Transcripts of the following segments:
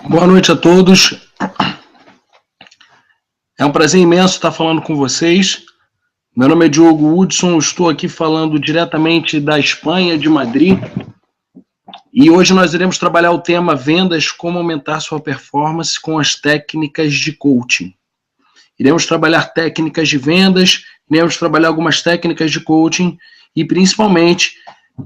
Boa noite a todos. É um prazer imenso estar falando com vocês. Meu nome é Diogo Hudson, estou aqui falando diretamente da Espanha, de Madrid. E hoje nós iremos trabalhar o tema vendas, como aumentar sua performance com as técnicas de coaching. Iremos trabalhar técnicas de vendas, iremos trabalhar algumas técnicas de coaching e principalmente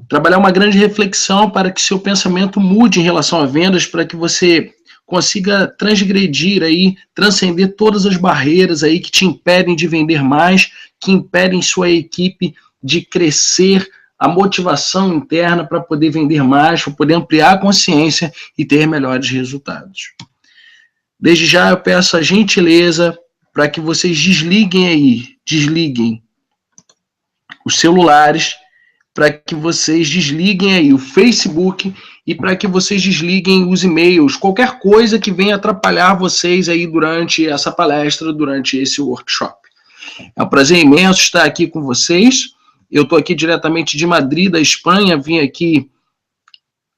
trabalhar uma grande reflexão para que seu pensamento mude em relação a vendas, para que você consiga transgredir aí, transcender todas as barreiras aí que te impedem de vender mais, que impedem sua equipe de crescer, a motivação interna para poder vender mais, para poder ampliar a consciência e ter melhores resultados. Desde já eu peço a gentileza para que vocês desliguem os celulares, para que vocês desliguem aí o Facebook e para que vocês desliguem os e-mails, qualquer coisa que venha atrapalhar vocês aí durante essa palestra, durante esse workshop. É um prazer imenso estar aqui com vocês. Eu estou aqui diretamente de Madrid, da Espanha, vim aqui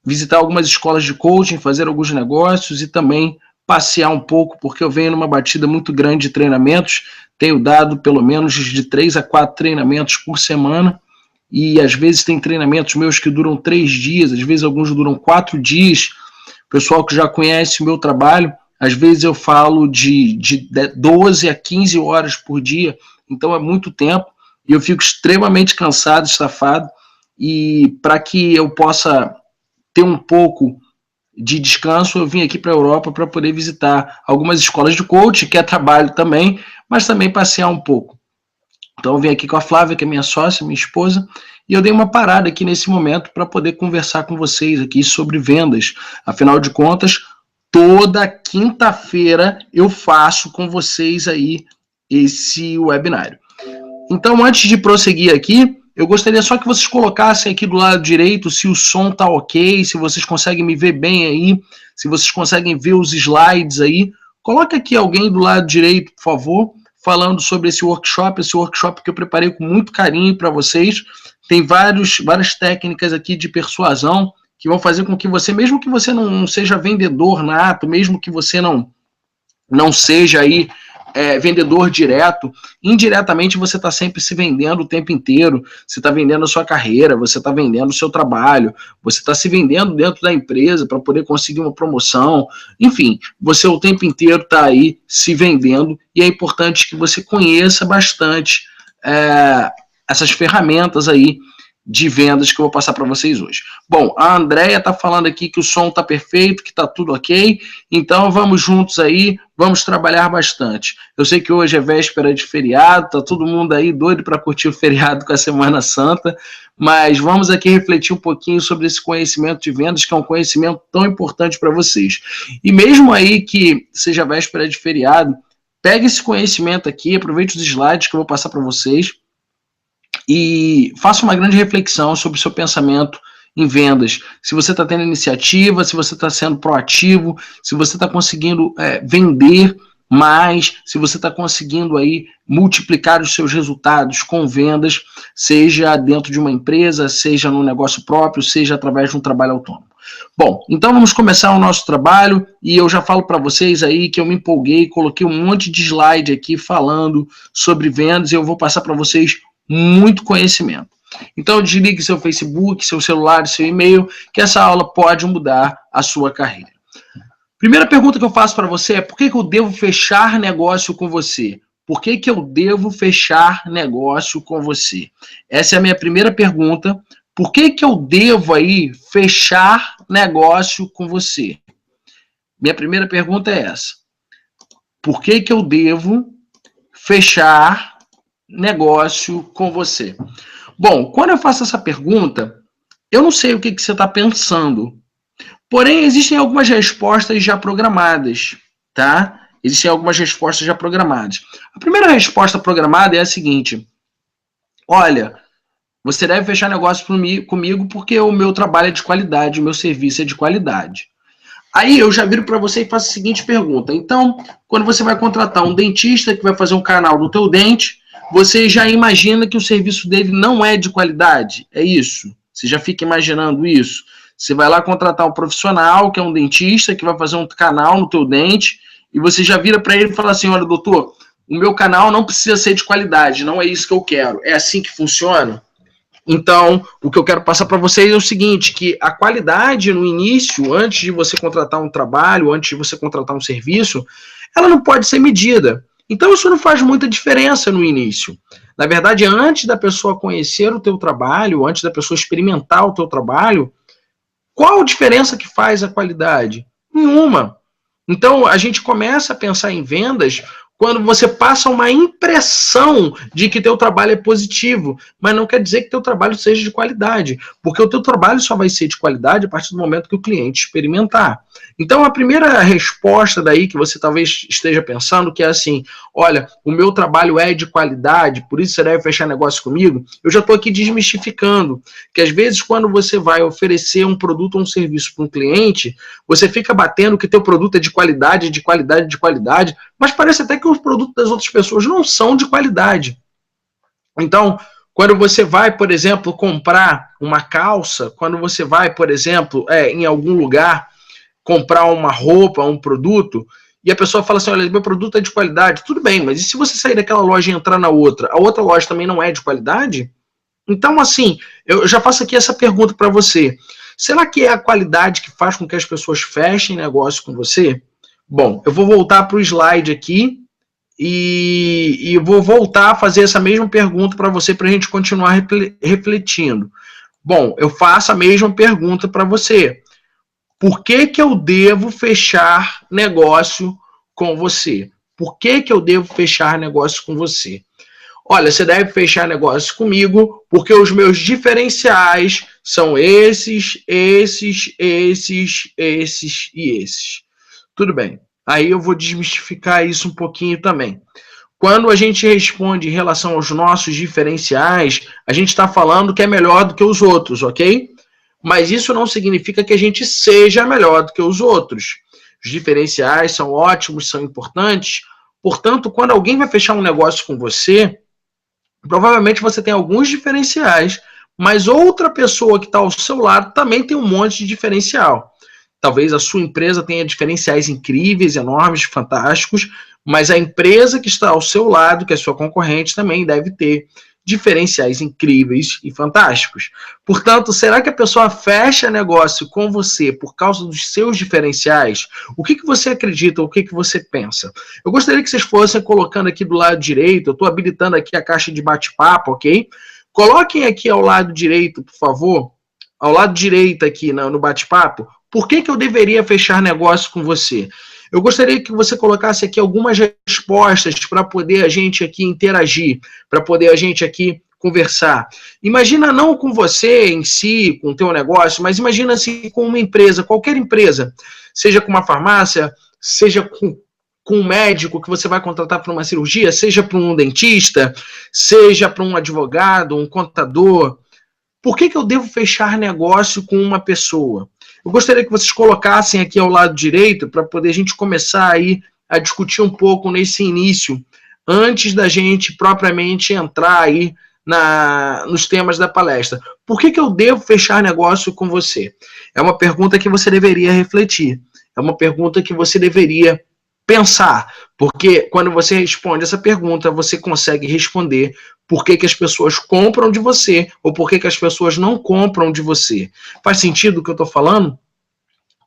visitar algumas escolas de coaching, fazer alguns negócios e também passear um pouco, porque eu venho numa batida muito grande de treinamentos, tenho dado pelo menos de 3 a 4 treinamentos por semana, e às vezes tem treinamentos meus que duram 3 dias, às vezes alguns duram 4 dias. Pessoal que já conhece o meu trabalho, às vezes eu falo de 12 a 15 horas por dia, então é muito tempo, e eu fico extremamente cansado, estafado, e para que eu possa ter um pouco de descanso, eu vim aqui para a Europa para poder visitar algumas escolas de coaching, que é trabalho também, mas também passear um pouco. Então eu vim aqui com a Flávia, que é minha sócia, minha esposa, e eu dei uma parada aqui nesse momento para poder conversar com vocês aqui sobre vendas. Afinal de contas, toda quinta-feira eu faço com vocês aí esse webinário. Então, antes de prosseguir aqui, eu gostaria só que vocês colocassem aqui do lado direito se o som tá ok, se vocês conseguem me ver bem aí, se vocês conseguem ver os slides aí. Coloque aqui alguém do lado direito, por favor, falando sobre esse workshop que eu preparei com muito carinho para vocês. Tem várias técnicas aqui de persuasão que vão fazer com que você, mesmo que você não seja vendedor nato, mesmo que você não seja aí vendedor direto, indiretamente você está sempre se vendendo o tempo inteiro. Você está vendendo a sua carreira, você está vendendo o seu trabalho, você está se vendendo dentro da empresa para poder conseguir uma promoção. Enfim, você o tempo inteiro está aí se vendendo e é importante que você conheça bastante essas ferramentas aí de vendas que eu vou passar para vocês hoje. Bom, a Andréia está falando aqui que o som está perfeito, que está tudo ok, então vamos juntos aí, vamos trabalhar bastante. Eu sei que hoje é véspera de feriado, está todo mundo aí doido para curtir o feriado com a Semana Santa, mas vamos aqui refletir um pouquinho sobre esse conhecimento de vendas, que é um conhecimento tão importante para vocês. E mesmo aí que seja véspera de feriado, pegue esse conhecimento aqui, aproveite os slides que eu vou passar para vocês, e faça uma grande reflexão sobre o seu pensamento em vendas. Se você está tendo iniciativa, se você está sendo proativo, se você está conseguindo vender mais, se você está conseguindo aí multiplicar os seus resultados com vendas, seja dentro de uma empresa, seja no negócio próprio, seja através de um trabalho autônomo. Bom, então vamos começar o nosso trabalho e eu já falo para vocês aí que eu me empolguei, coloquei um monte de slide aqui falando sobre vendas e eu vou passar para vocês muito conhecimento. Então desligue seu Facebook, seu celular, seu e-mail, que essa aula pode mudar a sua carreira. Primeira pergunta que eu faço para você é: por que eu devo fechar negócio com você? Por que eu devo fechar negócio com você? Essa é a minha primeira pergunta. Por que eu devo aí fechar negócio com você? Minha primeira pergunta é essa. Por que eu devo fechar negócio com você? Bom, quando eu faço essa pergunta, eu não sei o que você está pensando. Porém, existem algumas respostas já programadas, tá? Existem algumas respostas já programadas. A primeira resposta programada é a seguinte: olha, você deve fechar negócio comigo porque o meu trabalho é de qualidade, o meu serviço é de qualidade. Aí eu já viro para você e faço a seguinte pergunta. Então, quando você vai contratar um dentista que vai fazer um canal do teu dente, você já imagina que o serviço dele não é de qualidade? É isso? Você já fica imaginando isso? Você vai lá contratar um profissional, que é um dentista, que vai fazer um canal no teu dente, e você já vira para ele e fala assim, olha, doutor, o meu canal não precisa ser de qualidade, não é isso que eu quero. É assim que funciona? Então, o que eu quero passar para vocês é o seguinte, que a qualidade no início, antes de você contratar um trabalho, antes de você contratar um serviço, ela não pode ser medida. Então, isso não faz muita diferença no início. Na verdade, antes da pessoa conhecer o teu trabalho, antes da pessoa experimentar o teu trabalho, qual a diferença que faz a qualidade? Nenhuma. Então, a gente começa a pensar em vendas quando você passa uma impressão de que teu trabalho é positivo, mas não quer dizer que teu trabalho seja de qualidade, porque o teu trabalho só vai ser de qualidade a partir do momento que o cliente experimentar. Então, a primeira resposta daí que você talvez esteja pensando, que é assim, olha, o meu trabalho é de qualidade, por isso você deve fechar negócio comigo, eu já estou aqui desmistificando, que às vezes quando você vai oferecer um produto ou um serviço para um cliente, você fica batendo que teu produto é de qualidade, de qualidade, de qualidade, mas parece até que os produtos das outras pessoas não são de qualidade. Então, quando você vai, por exemplo, comprar uma calça, quando você vai, por exemplo, em algum lugar comprar uma roupa, um produto, e a pessoa fala assim, olha, meu produto é de qualidade, tudo bem, mas e se você sair daquela loja e entrar na outra? A outra loja também não é de qualidade? Então, assim, eu já faço aqui essa pergunta para você. Será que é a qualidade que faz com que as pessoas fechem negócio com você? Bom, eu vou voltar para o slide aqui e vou voltar a fazer essa mesma pergunta para você para a gente continuar refletindo. Bom, eu faço a mesma pergunta para você. Por que que eu devo fechar negócio com você? Por que que eu devo fechar negócio com você? Olha, você deve fechar negócio comigo porque os meus diferenciais são esses e esses. Tudo bem. Aí eu vou desmistificar isso um pouquinho também. Quando a gente responde em relação aos nossos diferenciais, a gente está falando que é melhor do que os outros, ok? Mas isso não significa que a gente seja melhor do que os outros. Os diferenciais são ótimos, são importantes. Portanto, quando alguém vai fechar um negócio com você, provavelmente você tem alguns diferenciais, mas outra pessoa que está ao seu lado também tem um monte de diferencial. Talvez a sua empresa tenha diferenciais incríveis, enormes, fantásticos, mas a empresa que está ao seu lado, que é a sua concorrente, também deve ter diferenciais incríveis e fantásticos. Portanto, será que a pessoa fecha negócio com você por causa dos seus diferenciais? O que você acredita? O que você pensa? Eu gostaria que vocês fossem colocando aqui do lado direito, eu estou habilitando aqui a caixa de bate-papo, ok? Coloquem aqui ao lado direito, por favor, ao lado direito aqui no bate-papo, por que eu deveria fechar negócio com você? Eu gostaria que você colocasse aqui algumas respostas para poder a gente aqui interagir, para poder a gente aqui conversar. Imagina não com você em si, com o teu negócio, mas imagina assim com uma empresa, qualquer empresa, seja com uma farmácia, seja com um médico que você vai contratar para uma cirurgia, seja para um dentista, seja para um advogado, um contador. Por que eu devo fechar negócio com uma pessoa? Eu gostaria que vocês colocassem aqui ao lado direito para poder a gente começar aí a discutir um pouco nesse início, antes da gente propriamente entrar aí nos temas da palestra. Por que eu devo fechar negócio com você? É uma pergunta que você deveria refletir. É uma pergunta que você deveria pensar, porque quando você responde essa pergunta, você consegue responder por que as pessoas compram de você ou por que as pessoas não compram de você. Faz sentido o que eu estou falando?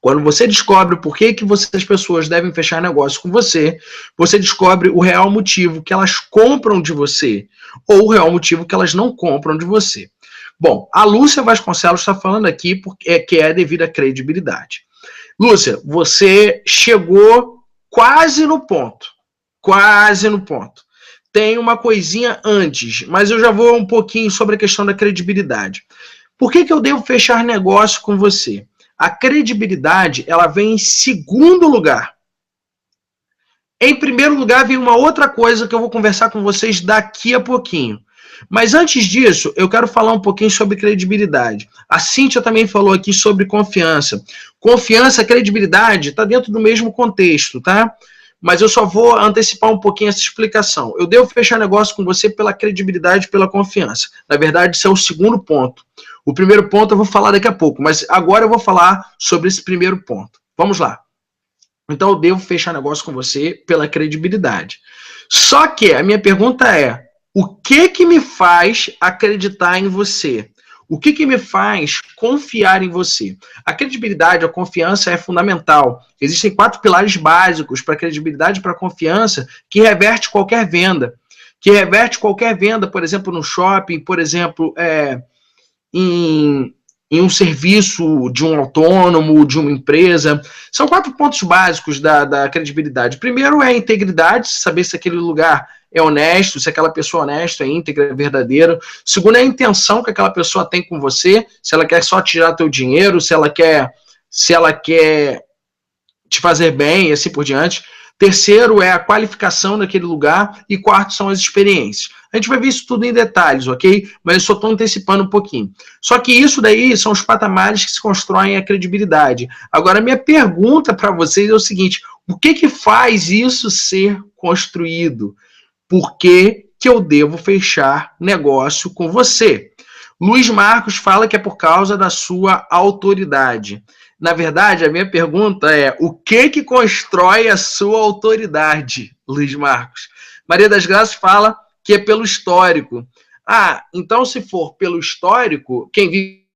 Quando você descobre por que as pessoas devem fechar negócio com você, você descobre o real motivo que elas compram de você ou o real motivo que elas não compram de você. Bom, a Lúcia Vasconcelos está falando aqui que é devido à credibilidade. Lúcia, você chegou quase no ponto. Quase no ponto. Tem uma coisinha antes, mas eu já vou um pouquinho sobre a questão da credibilidade. Por que eu devo fechar negócio com você? A credibilidade, ela vem em segundo lugar. Em primeiro lugar, vem uma outra coisa que eu vou conversar com vocês daqui a pouquinho. Mas antes disso, eu quero falar um pouquinho sobre credibilidade. A Cíntia também falou aqui sobre confiança. Confiança, credibilidade, está dentro do mesmo contexto, tá? Mas eu só vou antecipar um pouquinho essa explicação. Eu devo fechar negócio com você pela credibilidade e pela confiança. Na verdade, esse é o segundo ponto. O primeiro ponto eu vou falar daqui a pouco, mas agora eu vou falar sobre esse primeiro ponto. Vamos lá. Então eu devo fechar negócio com você pela credibilidade. Só que a minha pergunta é, o que me faz acreditar em você? O que me faz confiar em você? A credibilidade, a confiança é fundamental. Existem 4 pilares básicos para a credibilidade e para a confiança que reverte qualquer venda. Por exemplo, no shopping, por exemplo, em um serviço de um autônomo, de uma empresa. São 4 pontos básicos da credibilidade. Primeiro é a integridade, saber se aquele lugar é honesto, se aquela pessoa é honesta, é íntegra, é verdadeira. Segundo é a intenção que aquela pessoa tem com você, se ela quer só tirar teu dinheiro, se ela quer te fazer bem e assim por diante. Terceiro é a qualificação daquele lugar. E quarto são as experiências. A gente vai ver isso tudo em detalhes, ok? Mas eu só estou antecipando um pouquinho. Só que isso daí são os patamares que se constroem a credibilidade. Agora, minha pergunta para vocês é o seguinte: o que faz isso ser construído? Por que eu devo fechar negócio com você? Luiz Marcos fala que é por causa da sua autoridade. Na verdade, a minha pergunta é: o que constrói a sua autoridade, Luiz Marcos? Maria das Graças fala que é pelo histórico. Então se for pelo histórico, quem vive...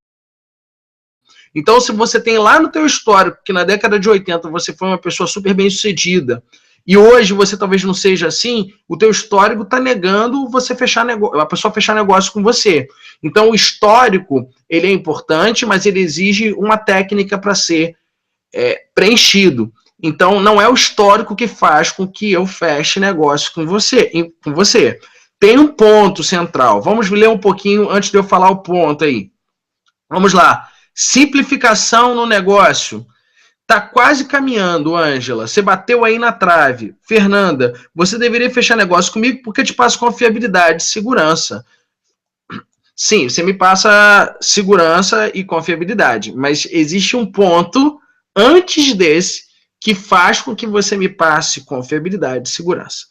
Então, se você tem lá no teu histórico que na década de 80 você foi uma pessoa super bem-sucedida e hoje você talvez não seja assim, o teu histórico está negando você fechar negócio, a pessoa fechar negócio com você. Então, o histórico, ele é importante, mas ele exige uma técnica para ser preenchido. Então, não é o histórico que faz com que eu feche negócio com você. Tem um ponto central. Vamos ler um pouquinho antes de eu falar o ponto aí. Vamos lá. Simplificação no negócio. Tá quase caminhando, Ângela. Você bateu aí na trave. Fernanda, você deveria fechar negócio comigo porque eu te passo confiabilidade, segurança. Sim, você me passa segurança e confiabilidade, mas existe um ponto antes desse que faz com que você me passe confiabilidade e segurança.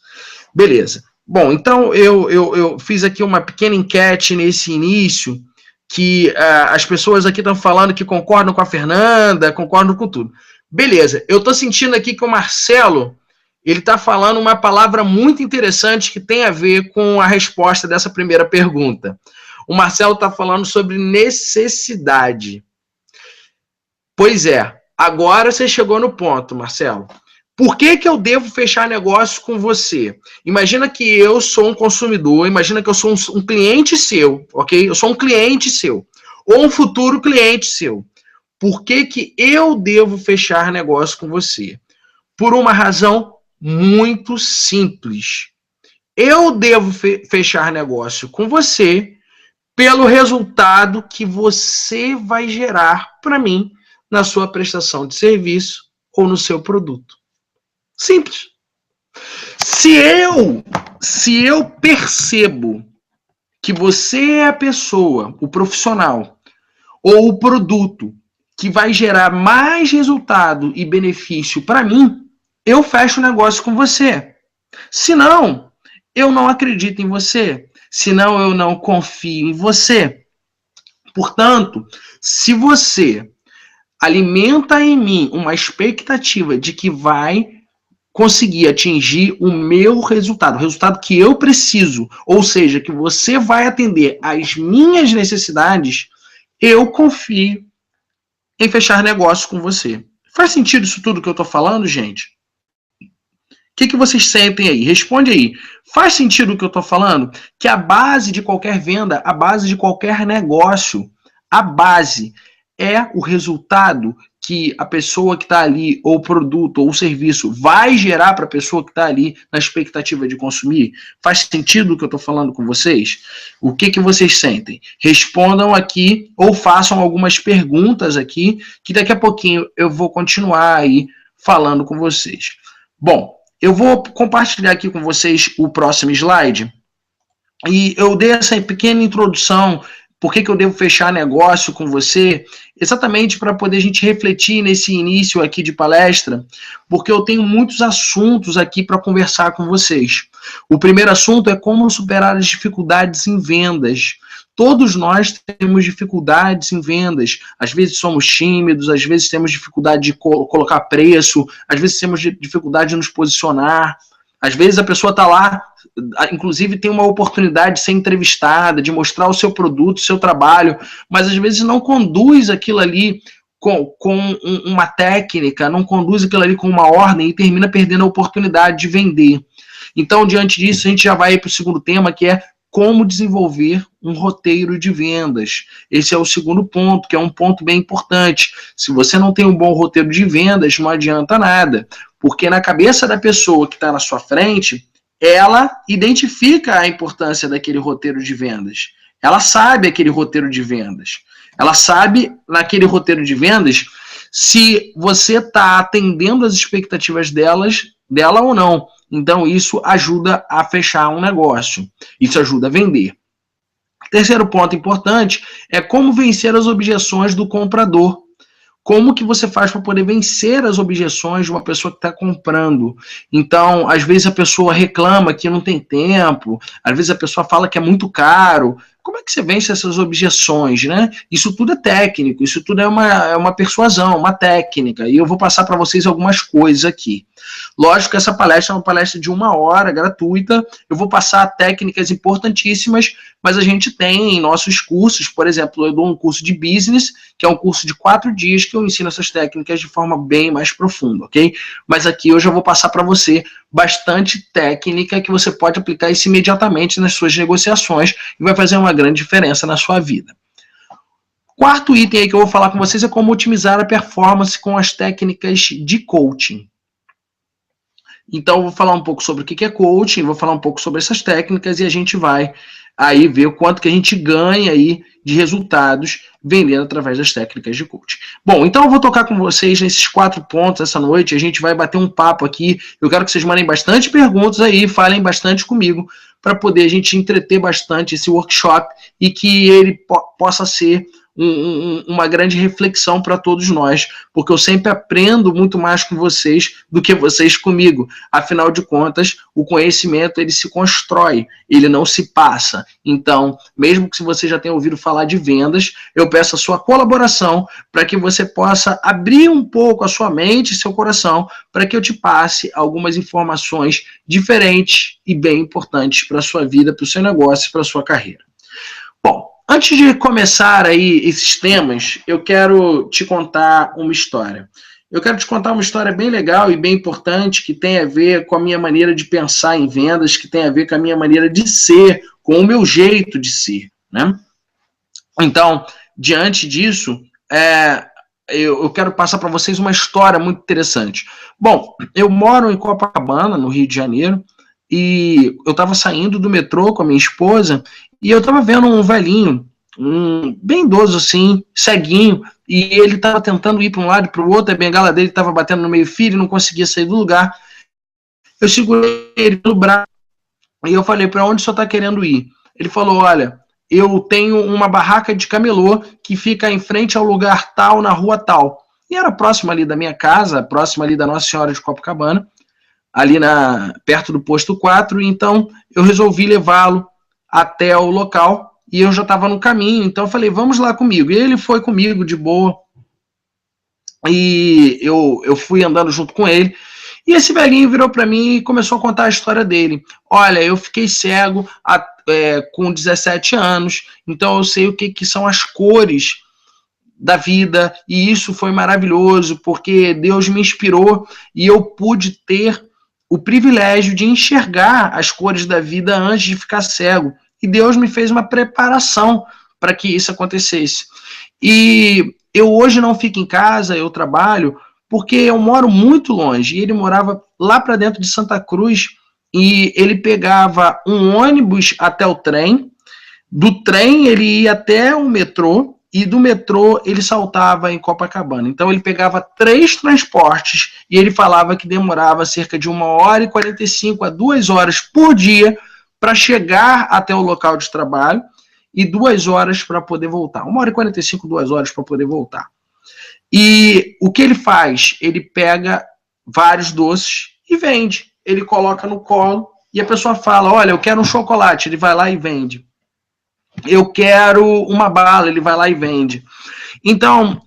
Beleza. Bom, então eu fiz aqui uma pequena enquete nesse início que as pessoas aqui estão falando que concordam com a Fernanda, concordam com tudo. Beleza, eu estou sentindo aqui que o Marcelo, ele está falando uma palavra muito interessante que tem a ver com a resposta dessa primeira pergunta. O Marcelo está falando sobre necessidade. Pois é, agora você chegou no ponto, Marcelo. Por que eu devo fechar negócio com você? Imagina que eu sou um consumidor, imagina que eu sou um cliente seu, ok? Eu sou um cliente seu, ou um futuro cliente seu. Por que eu devo fechar negócio com você? Por uma razão muito simples. Eu devo fechar negócio com você pelo resultado que você vai gerar para mim na sua prestação de serviço ou no seu produto. Simples. Se eu percebo que você é a pessoa, o profissional, ou o produto que vai gerar mais resultado e benefício para mim, eu fecho o negócio com você. Se não, eu não acredito em você. Se não, eu não confio em você. Portanto, se você alimenta em mim uma expectativa de que vai conseguir atingir o meu resultado, o resultado que eu preciso, ou seja, que você vai atender às minhas necessidades, eu confio em fechar negócio com você. Faz sentido isso tudo que eu estou falando, gente? O que vocês sentem aí? Responde aí. Faz sentido o que eu estou falando? Que a base de qualquer venda, a base de qualquer negócio, a base é o resultado que a pessoa que está ali, ou o produto, ou o serviço, vai gerar para a pessoa que está ali na expectativa de consumir? Faz sentido o que eu estou falando com vocês? O que vocês sentem? Respondam aqui ou façam algumas perguntas aqui, que daqui a pouquinho eu vou continuar aí falando com vocês. Bom, eu vou compartilhar aqui com vocês o próximo slide. E eu dei essa pequena introdução, por que eu devo fechar negócio com você, exatamente para poder a gente refletir nesse início aqui de palestra, porque eu tenho muitos assuntos aqui para conversar com vocês. O primeiro assunto é como superar as dificuldades em vendas. Todos nós temos dificuldades em vendas. Às vezes somos tímidos, às vezes temos dificuldade de colocar preço, às vezes temos dificuldade de nos posicionar. Às vezes a pessoa está lá, inclusive tem uma oportunidade de ser entrevistada, de mostrar o seu produto, o seu trabalho, mas às vezes não conduz aquilo ali com uma técnica, não conduz aquilo ali com uma ordem e termina perdendo a oportunidade de vender. Então, diante disso, a gente já vai para o segundo tema, que é como desenvolver um roteiro de vendas. Esse é o segundo ponto, que é um ponto bem importante. Se você não tem um bom roteiro de vendas, não adianta nada, porque na cabeça da pessoa que está na sua frente, ela identifica a importância daquele roteiro de vendas. Ela sabe aquele roteiro de vendas. Ela sabe, naquele roteiro de vendas, se você está atendendo as expectativas dela ou não. Então, isso ajuda a fechar um negócio. Isso ajuda a vender. Terceiro ponto importante é como vencer as objeções do comprador. Como que você faz para poder vencer as objeções de uma pessoa que está comprando? Então, às vezes a pessoa reclama que não tem tempo, às vezes a pessoa fala que é muito caro. Como é que você vence essas objeções, né? Isso tudo é técnico, isso tudo é uma persuasão, uma técnica, e eu vou passar para vocês algumas coisas aqui. Lógico que essa palestra é uma palestra de 1 hora, gratuita, eu vou passar técnicas importantíssimas, mas a gente tem em nossos cursos, por exemplo, eu dou um curso de business, que é um curso de 4 dias, que eu ensino essas técnicas de forma bem mais profunda, ok? Mas aqui eu já vou passar para você bastante técnica que você pode aplicar isso imediatamente nas suas negociações e vai fazer uma grande diferença na sua vida. Quarto item aí que eu vou falar com vocês é como otimizar a performance com as técnicas de coaching. Então, eu vou falar um pouco sobre o que é coaching, vou falar um pouco sobre essas técnicas e a gente vai aí ver o quanto que a gente ganha aí de resultados vendendo através das técnicas de coaching. Bom, então eu vou tocar com vocês nesses 4 pontos essa noite, a gente vai bater um papo aqui, eu quero que vocês mandem bastante perguntas aí, falem bastante comigo, para poder a gente entreter bastante esse workshop e que ele possa ser uma grande reflexão para todos nós, porque eu sempre aprendo muito mais com vocês do que vocês comigo. Afinal de contas, o conhecimento ele se constrói, ele não se passa. Então, mesmo que você já tenha ouvido falar de vendas, eu peço a sua colaboração para que você possa abrir um pouco a sua mente e seu coração para que eu te passe algumas informações diferentes e bem importantes para a sua vida, para o seu negócio, para a sua carreira. Bom, antes de começar aí esses temas, eu quero te contar uma história. Eu quero te contar uma história bem legal e bem importante que tem a ver com a minha maneira de pensar em vendas, que tem a ver com a minha maneira de ser, com o meu jeito de ser, né? Então, diante disso, eu quero passar para vocês uma história muito interessante. Bom, eu moro em Copacabana, no Rio de Janeiro, e eu estava saindo do metrô com a minha esposa e eu estava vendo um velhinho, bem idoso assim, ceguinho, e ele estava tentando ir para um lado e para o outro, a bengala dele estava batendo no meio-fio e não conseguia sair do lugar. Eu segurei ele pelo braço e eu falei, para onde o senhor está querendo ir? Ele falou, olha, eu tenho uma barraca de camelô que fica em frente ao lugar tal, na rua tal. E era próximo ali da minha casa, próximo ali da Nossa Senhora de Copacabana, ali perto do posto 4, então eu resolvi levá-lo até o local e eu já estava no caminho, então eu falei, vamos lá comigo. E ele foi comigo de boa e eu fui andando junto com ele. E esse velhinho virou para mim e começou a contar a história dele. Olha, eu fiquei cego com 17 anos, então eu sei o que são as cores da vida, e isso foi maravilhoso, porque Deus me inspirou e eu pude ter o privilégio de enxergar as cores da vida antes de ficar cego. E Deus me fez uma preparação para que isso acontecesse. E eu hoje não fico em casa, eu trabalho, porque eu moro muito longe. E ele morava lá para dentro de Santa Cruz, e ele pegava um ônibus até o trem, do trem ele ia até o metrô, e do metrô ele saltava em Copacabana. Então ele pegava 3 transportes e ele falava que demorava cerca de 1h45 a 2 horas por dia para chegar até o local de trabalho e 2 horas para poder voltar. 1h45, 2 horas para poder voltar. E o que ele faz? Ele pega vários doces e vende. Ele coloca no colo e a pessoa fala, olha, eu quero um chocolate. Ele vai lá e vende. eu quero uma bala, ele vai lá e vende. Então,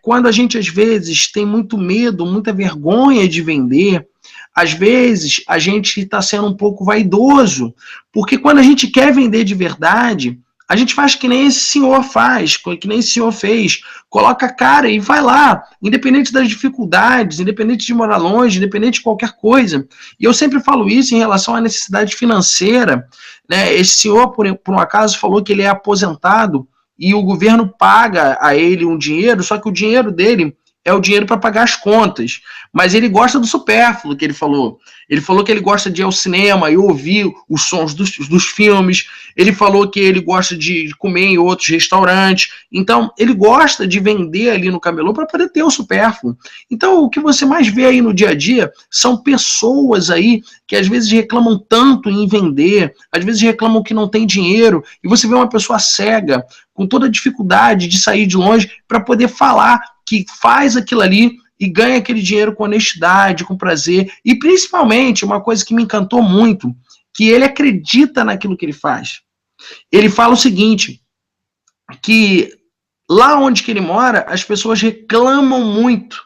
quando a gente às vezes tem muito medo, muita vergonha de vender, às vezes a gente está sendo um pouco vaidoso, porque quando a gente quer vender de verdade, a gente faz que nem esse senhor faz, que nem esse senhor fez, coloca a cara e vai lá, independente das dificuldades, independente de morar longe, independente de qualquer coisa. E eu sempre falo isso em relação à necessidade financeira, né? Esse senhor, por um acaso, falou que ele é aposentado e o governo paga a ele um dinheiro, só que o dinheiro dele é o dinheiro para pagar as contas. Mas ele gosta do supérfluo, que ele falou. Ele falou que ele gosta de ir ao cinema e ouvir os sons dos filmes. Ele falou que ele gosta de comer em outros restaurantes. Então, ele gosta de vender ali no camelô para poder ter o supérfluo. Então, o que você mais vê aí no dia a dia são pessoas aí que às vezes reclamam tanto em vender, às vezes reclamam que não tem dinheiro, e você vê uma pessoa cega, com toda a dificuldade de sair de longe, para poder falar que faz aquilo ali e ganha aquele dinheiro com honestidade, com prazer, e principalmente, uma coisa que me encantou muito, que ele acredita naquilo que ele faz. Ele fala o seguinte, que lá onde que ele mora, as pessoas reclamam muito,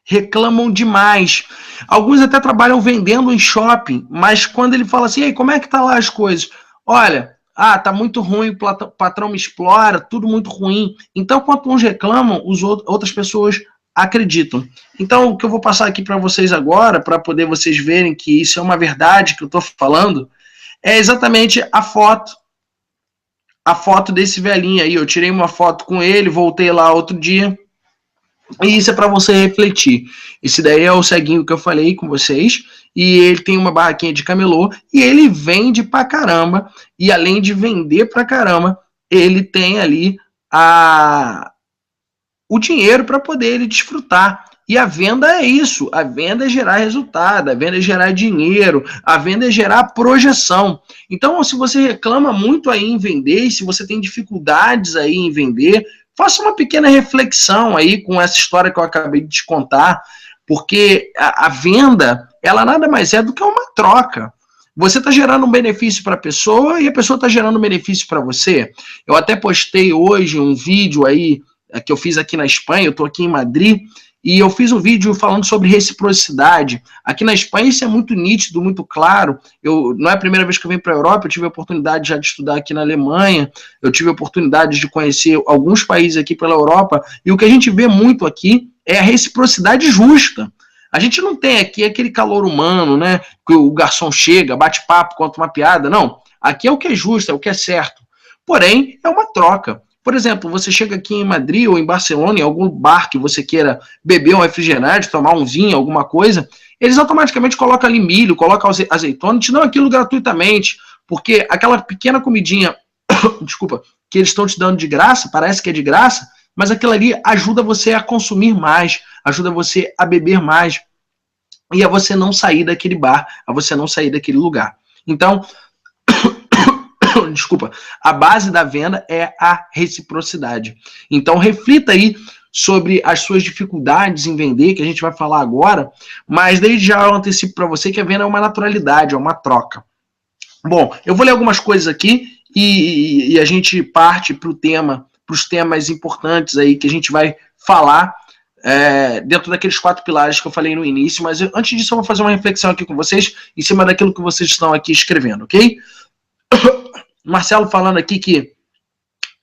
reclamam demais. Alguns até trabalham vendendo em shopping, mas quando ele fala assim, ei, como é que tá lá as coisas? Olha, tá muito ruim, o patrão me explora, tudo muito ruim. Então, quando uns reclamam, outras pessoas acreditam. Então, o que eu vou passar aqui para vocês agora, para poder vocês verem que isso é uma verdade que eu estou falando, é exatamente a foto desse velhinho aí. Eu tirei uma foto com ele, voltei lá outro dia, e isso é para você refletir. Esse daí é o ceguinho que eu falei com vocês, e ele tem uma barraquinha de camelô, e ele vende pra caramba, e além de vender pra caramba, ele tem ali o dinheiro para poder ele desfrutar. E a venda é isso, a venda é gerar resultado, a venda é gerar dinheiro, a venda é gerar projeção. Então, se você reclama muito aí em vender, e se você tem dificuldades aí em vender, faça uma pequena reflexão aí com essa história que eu acabei de te contar, porque a venda, ela nada mais é do que uma troca. Você está gerando um benefício para a pessoa e a pessoa está gerando um benefício para você. Eu até postei hoje um vídeo aí que eu fiz aqui na Espanha, eu estou aqui em Madrid, e eu fiz um vídeo falando sobre reciprocidade. Aqui na Espanha isso é muito nítido, muito claro. Não é a primeira vez que eu venho para a Europa, eu tive a oportunidade já de estudar aqui na Alemanha, eu tive a oportunidade de conhecer alguns países aqui pela Europa, e o que a gente vê muito aqui é a reciprocidade justa. A gente não tem aqui aquele calor humano, né? Que o garçom chega, bate papo, conta uma piada. Não. Aqui é o que é justo, é o que é certo. Porém, é uma troca. Por exemplo, você chega aqui em Madrid ou em Barcelona, em algum bar que você queira beber um refrigerante, tomar um vinho, alguma coisa, eles automaticamente colocam ali milho, colocam azeitona e te dão aquilo gratuitamente, porque aquela pequena comidinha, desculpa, que eles estão te dando de graça, parece que é de graça, mas aquilo ali ajuda você a consumir mais, ajuda você a beber mais, e a você não sair daquele bar, a você não sair daquele lugar. Então, desculpa, a base da venda é a reciprocidade. Então, reflita aí sobre as suas dificuldades em vender, que a gente vai falar agora, mas desde já eu antecipo para você que a venda é uma naturalidade, é uma troca. Bom, eu vou ler algumas coisas aqui e a gente parte para os temas importantes aí que a gente vai falar dentro daqueles 4 pilares que eu falei no início, mas antes disso eu vou fazer uma reflexão aqui com vocês em cima daquilo que vocês estão aqui escrevendo, ok? Marcelo falando aqui que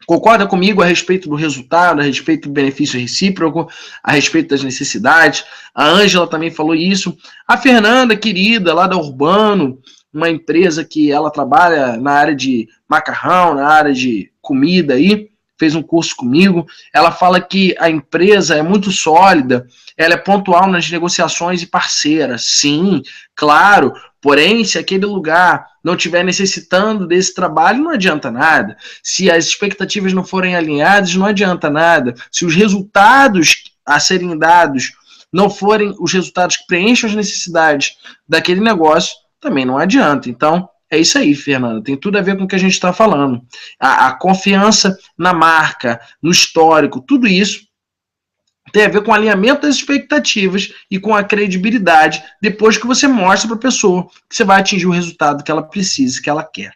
concorda comigo a respeito do resultado, a respeito do benefício recíproco, a respeito das necessidades. A Ângela também falou isso. A Fernanda, querida, lá da Urbano, uma empresa que ela trabalha na área de macarrão, na área de comida aí, fez um curso comigo. Ela fala que a empresa é muito sólida, ela é pontual nas negociações e parceira. Sim, claro. Porém, se aquele lugar não estiver necessitando desse trabalho, não adianta nada. Se as expectativas não forem alinhadas, não adianta nada. Se os resultados a serem dados não forem os resultados que preenchem as necessidades daquele negócio, também não adianta. Então, é isso aí, Fernanda. Tem tudo a ver com o que a gente está falando. A confiança na marca, no histórico, tudo isso tem a ver com o alinhamento das expectativas e com a credibilidade depois que você mostra para a pessoa que você vai atingir o resultado que ela precisa, que ela quer.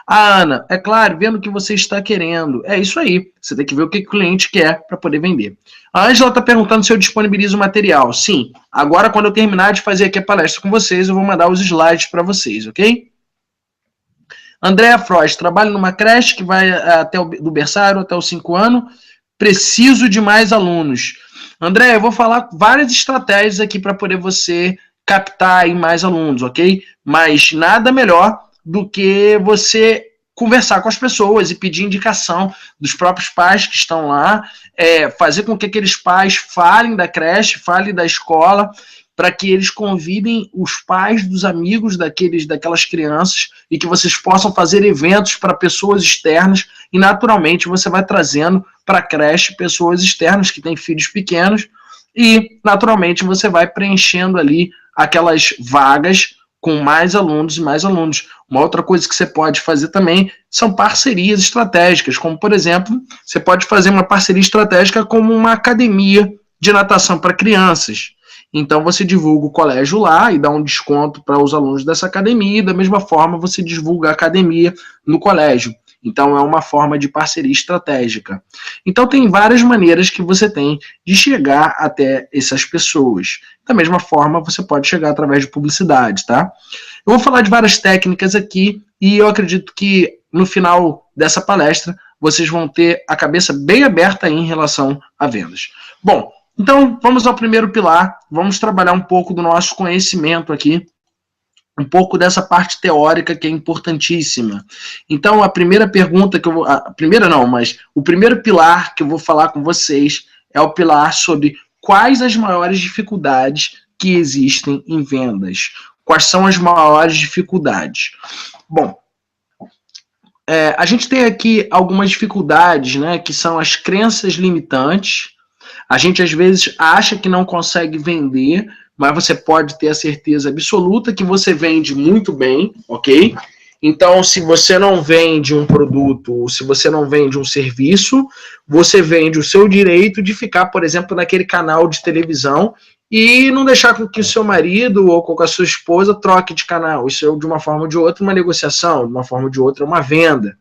Ah, Ana, é claro, vendo o que você está querendo. É isso aí. Você tem que ver o que o cliente quer para poder vender. A Ângela está perguntando se eu disponibilizo o material. Sim. Agora, quando eu terminar de fazer aqui a palestra com vocês, eu vou mandar os slides para vocês, ok? Andréa Frost, trabalho numa creche que vai até do berçário até os 5 anos. Preciso de mais alunos. André, eu vou falar várias estratégias aqui para poder você captar aí mais alunos, ok? Mas nada melhor do que você conversar com as pessoas e pedir indicação dos próprios pais que estão lá, fazer com que aqueles pais falem da creche, falem da escola, para que eles convidem os pais dos amigos daquelas crianças e que vocês possam fazer eventos para pessoas externas e, naturalmente, você vai trazendo para a creche pessoas externas que têm filhos pequenos e, naturalmente, você vai preenchendo ali aquelas vagas com mais alunos e mais alunos. Uma outra coisa que você pode fazer também são parcerias estratégicas, como, por exemplo, você pode fazer uma parceria estratégica como uma academia de natação para crianças. Então, você divulga o colégio lá e dá um desconto para os alunos dessa academia, e da mesma forma você divulga a academia no colégio. Então, é uma forma de parceria estratégica. Então, tem várias maneiras que você tem de chegar até essas pessoas. Da mesma forma, você pode chegar através de publicidade, tá? Eu vou falar de várias técnicas aqui e eu acredito que no final dessa palestra vocês vão ter a cabeça bem aberta em relação a vendas. Bom, então vamos ao primeiro pilar, vamos trabalhar um pouco do nosso conhecimento aqui, um pouco dessa parte teórica que é importantíssima. Então, a primeira pergunta que eu vou... o primeiro pilar que eu vou falar com vocês é o pilar sobre quais as maiores dificuldades que existem em vendas. Quais são as maiores dificuldades? Bom, a gente tem aqui algumas dificuldades, né, que são as crenças limitantes. A gente, às vezes, acha que não consegue vender, mas você pode ter a certeza absoluta que você vende muito bem, ok? Então, se você não vende um produto, se você não vende um serviço, você vende o seu direito de ficar, por exemplo, naquele canal de televisão e não deixar com que o seu marido ou com a sua esposa troque de canal. Isso é, de uma forma ou de outra, uma negociação, de uma forma ou de outra, uma venda.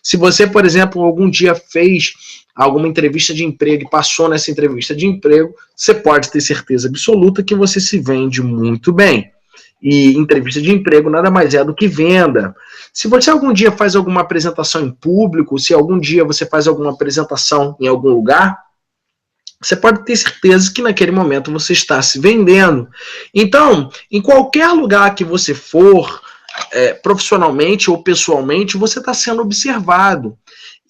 Se você, por exemplo, algum dia fez alguma entrevista de emprego e passou nessa entrevista de emprego, você pode ter certeza absoluta que você se vende muito bem. E entrevista de emprego nada mais é do que venda. Se você algum dia faz alguma apresentação em público, se algum dia você faz alguma apresentação em algum lugar, você pode ter certeza que naquele momento você está se vendendo. Então, em qualquer lugar que você for, profissionalmente ou pessoalmente, você está sendo observado.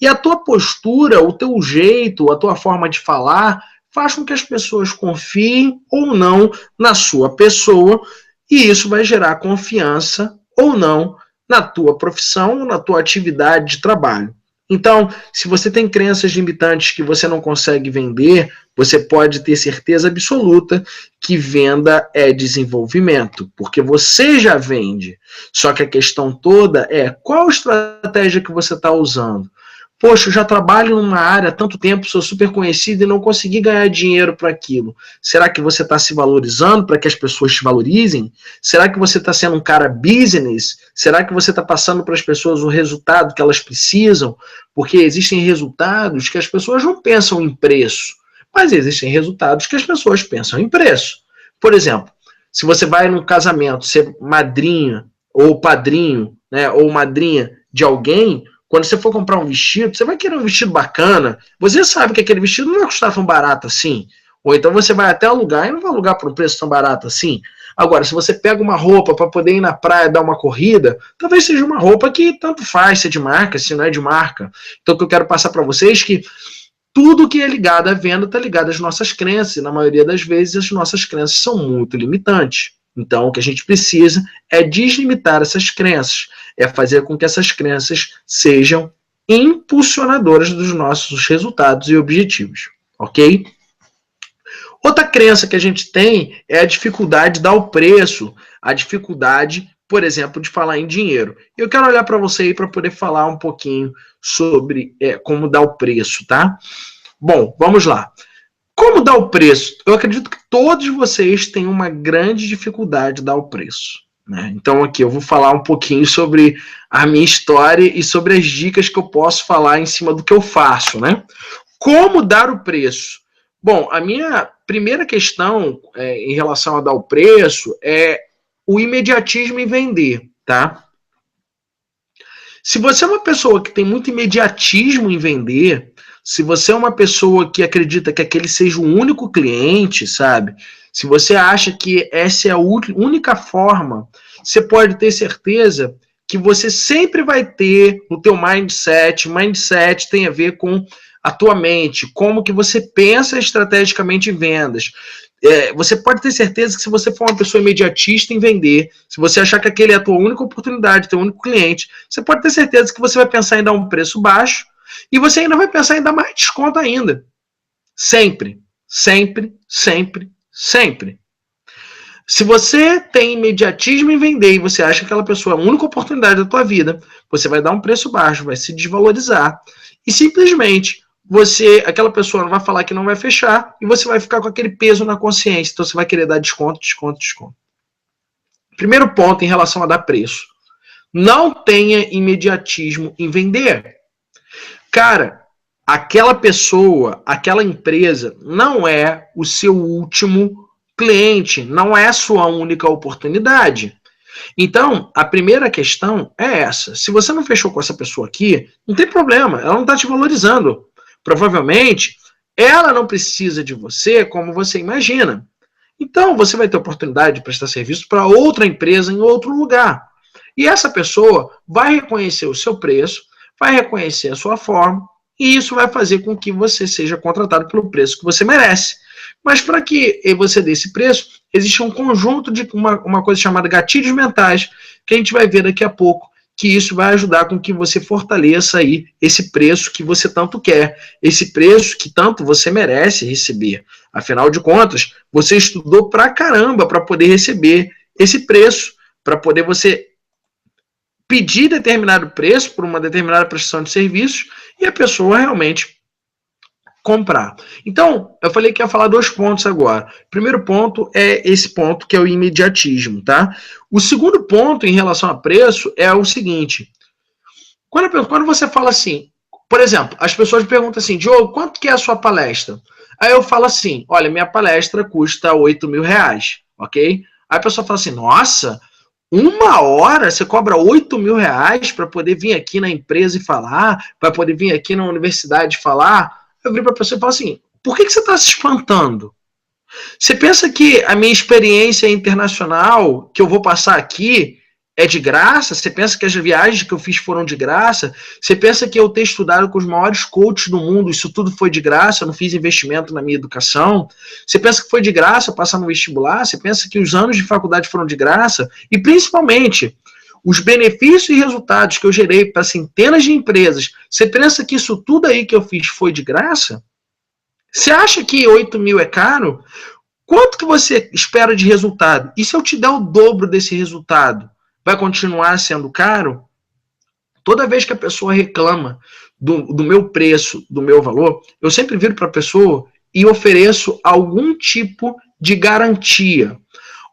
E a tua postura, o teu jeito, a tua forma de falar, faz com que as pessoas confiem ou não na sua pessoa, e isso vai gerar confiança ou não na tua profissão ou na tua atividade de trabalho. Então, se você tem crenças limitantes que você não consegue vender, você pode ter certeza absoluta que venda é desenvolvimento, porque você já vende. Só que a questão toda é qual estratégia que você está usando. Poxa, eu já trabalho numa área há tanto tempo, sou super conhecido e não consegui ganhar dinheiro para aquilo. Será que você está se valorizando para que as pessoas te valorizem? Será que você está sendo um cara business? Será que você está passando para as pessoas o resultado que elas precisam? Porque existem resultados que as pessoas não pensam em preço, mas existem resultados que as pessoas pensam em preço. Por exemplo, se você vai num casamento ser madrinha ou padrinho, né, ou madrinha de alguém, quando você for comprar um vestido, você vai querer um vestido bacana. Você sabe que aquele vestido não vai custar tão barato assim. Ou então você vai até alugar e não vai alugar por um preço tão barato assim. Agora, se você pega uma roupa para poder ir na praia dar uma corrida, talvez seja uma roupa que tanto faz se é de marca, se não é de marca. Então, o que eu quero passar para vocês é que tudo que é ligado à venda está ligado às nossas crenças. E na maioria das vezes, as nossas crenças são muito limitantes. Então, o que a gente precisa é deslimitar essas crenças, é fazer com que essas crenças sejam impulsionadoras dos nossos resultados e objetivos, ok? Outra crença que a gente tem é a dificuldade de dar o preço, a dificuldade, por exemplo, de falar em dinheiro. Eu quero olhar para você aí para poder falar um pouquinho sobre como dar o preço, tá? Bom, vamos lá. Como dar o preço? Eu acredito que todos vocês têm uma grande dificuldade de dar o preço. né? Então aqui eu vou falar um pouquinho sobre a minha história e sobre as dicas que eu posso falar em cima do que eu faço, né? Como dar o preço? Bom, a minha primeira questão em relação a dar o preço é o imediatismo em vender, tá? Se você é uma pessoa que tem muito imediatismo em vender, se você é uma pessoa que acredita que aquele seja o único cliente, sabe? Se você acha que essa é a única forma, você pode ter certeza que você sempre vai ter no teu mindset tem a ver com a tua mente, como que você pensa estrategicamente em vendas. Você pode ter certeza que se você for uma pessoa imediatista em vender, se você achar que aquele é a tua única oportunidade, teu único cliente, você pode ter certeza que você vai pensar em dar um preço baixo e você ainda vai pensar em dar mais desconto ainda. Sempre, sempre, sempre, sempre. Se você tem imediatismo em vender e você acha que aquela pessoa é a única oportunidade da tua vida, você vai dar um preço baixo, vai se desvalorizar e simplesmente aquela pessoa não vai falar que não vai fechar e você vai ficar com aquele peso na consciência. Então você vai querer dar desconto, desconto, desconto. Primeiro ponto em relação a dar preço. Não tenha imediatismo em vender. Cara, aquela pessoa, aquela empresa não é o seu último cliente, não é a sua única oportunidade. Então, a primeira questão é essa. Se você não fechou com essa pessoa aqui, não tem problema, ela não está te valorizando. Provavelmente, ela não precisa de você como você imagina. Então, você vai ter oportunidade de prestar serviço para outra empresa em outro lugar. E essa pessoa vai reconhecer o seu preço, vai reconhecer a sua forma, e isso vai fazer com que você seja contratado pelo preço que você merece. Mas para que você dê esse preço, existe um conjunto de uma coisa chamada gatilhos mentais, que a gente vai ver daqui a pouco, que isso vai ajudar com que você fortaleça aí esse preço que você tanto quer, esse preço que tanto você merece receber. Afinal de contas, você estudou pra caramba para poder receber esse preço, para poder você pedir determinado preço por uma determinada prestação de serviços e a pessoa realmente comprar. Então, eu falei que ia falar 2 pontos agora. O primeiro ponto é esse ponto que é o imediatismo, tá? O segundo ponto em relação a preço é o seguinte. Quando você fala assim, por exemplo, as pessoas perguntam assim, Diogo, quanto que é a sua palestra? Aí eu falo assim, olha, minha palestra custa R$8.000, ok? Aí a pessoa fala assim, nossa, 1 hora você cobra R$8.000 para poder vir aqui na empresa e falar, para poder vir aqui na universidade falar? Eu viro para a pessoa e falo assim, por que você está se espantando? Você pensa que a minha experiência internacional que eu vou passar aqui é de graça? Você pensa que as viagens que eu fiz foram de graça? Você pensa que eu ter estudado com os maiores coaches do mundo, isso tudo foi de graça? Eu não fiz investimento na minha educação? Você pensa que foi de graça passar no vestibular? Você pensa que os anos de faculdade foram de graça? E principalmente, os benefícios e resultados que eu gerei para centenas de empresas, você pensa que isso tudo aí que eu fiz foi de graça? Você acha que 8 mil é caro? Quanto que você espera de resultado? E se eu te der o dobro desse resultado, vai continuar sendo caro? Toda vez que a pessoa reclama do meu preço, do meu valor, eu sempre viro para a pessoa e ofereço algum tipo de garantia.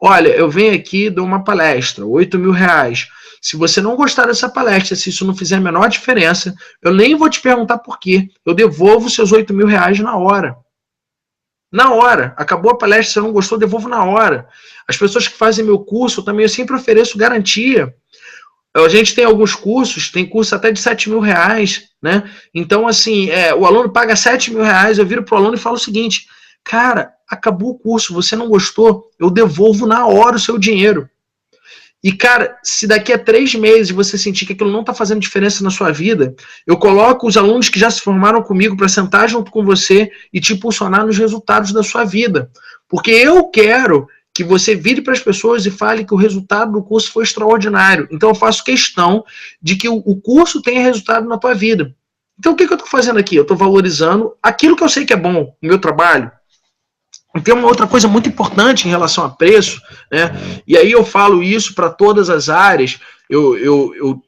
Olha, eu venho aqui, dou uma palestra, R$8.000. Se você não gostar dessa palestra, se isso não fizer a menor diferença, eu nem vou te perguntar por quê. Eu devolvo seus R$8.000 na hora. Na hora. Acabou a palestra, se você não gostou, eu devolvo na hora. As pessoas que fazem meu curso, eu sempre ofereço garantia. A gente tem alguns cursos, tem curso até de R$7.000, né? Então, assim, o aluno paga R$7.000, eu viro pro aluno e falo o seguinte, cara, acabou o curso, você não gostou, eu devolvo na hora o seu dinheiro. E, cara, se daqui a 3 meses você sentir que aquilo não está fazendo diferença na sua vida, eu coloco os alunos que já se formaram comigo para sentar junto com você e te impulsionar nos resultados da sua vida. Porque eu quero que você vire para as pessoas e fale que o resultado do curso foi extraordinário. Então, eu faço questão de que o curso tenha resultado na tua vida. Então, o que eu estou fazendo aqui? Eu estou valorizando aquilo que eu sei que é bom, o meu trabalho. Tem uma outra coisa muito importante em relação a preço, né? E aí eu falo isso para todas as áreas. Eu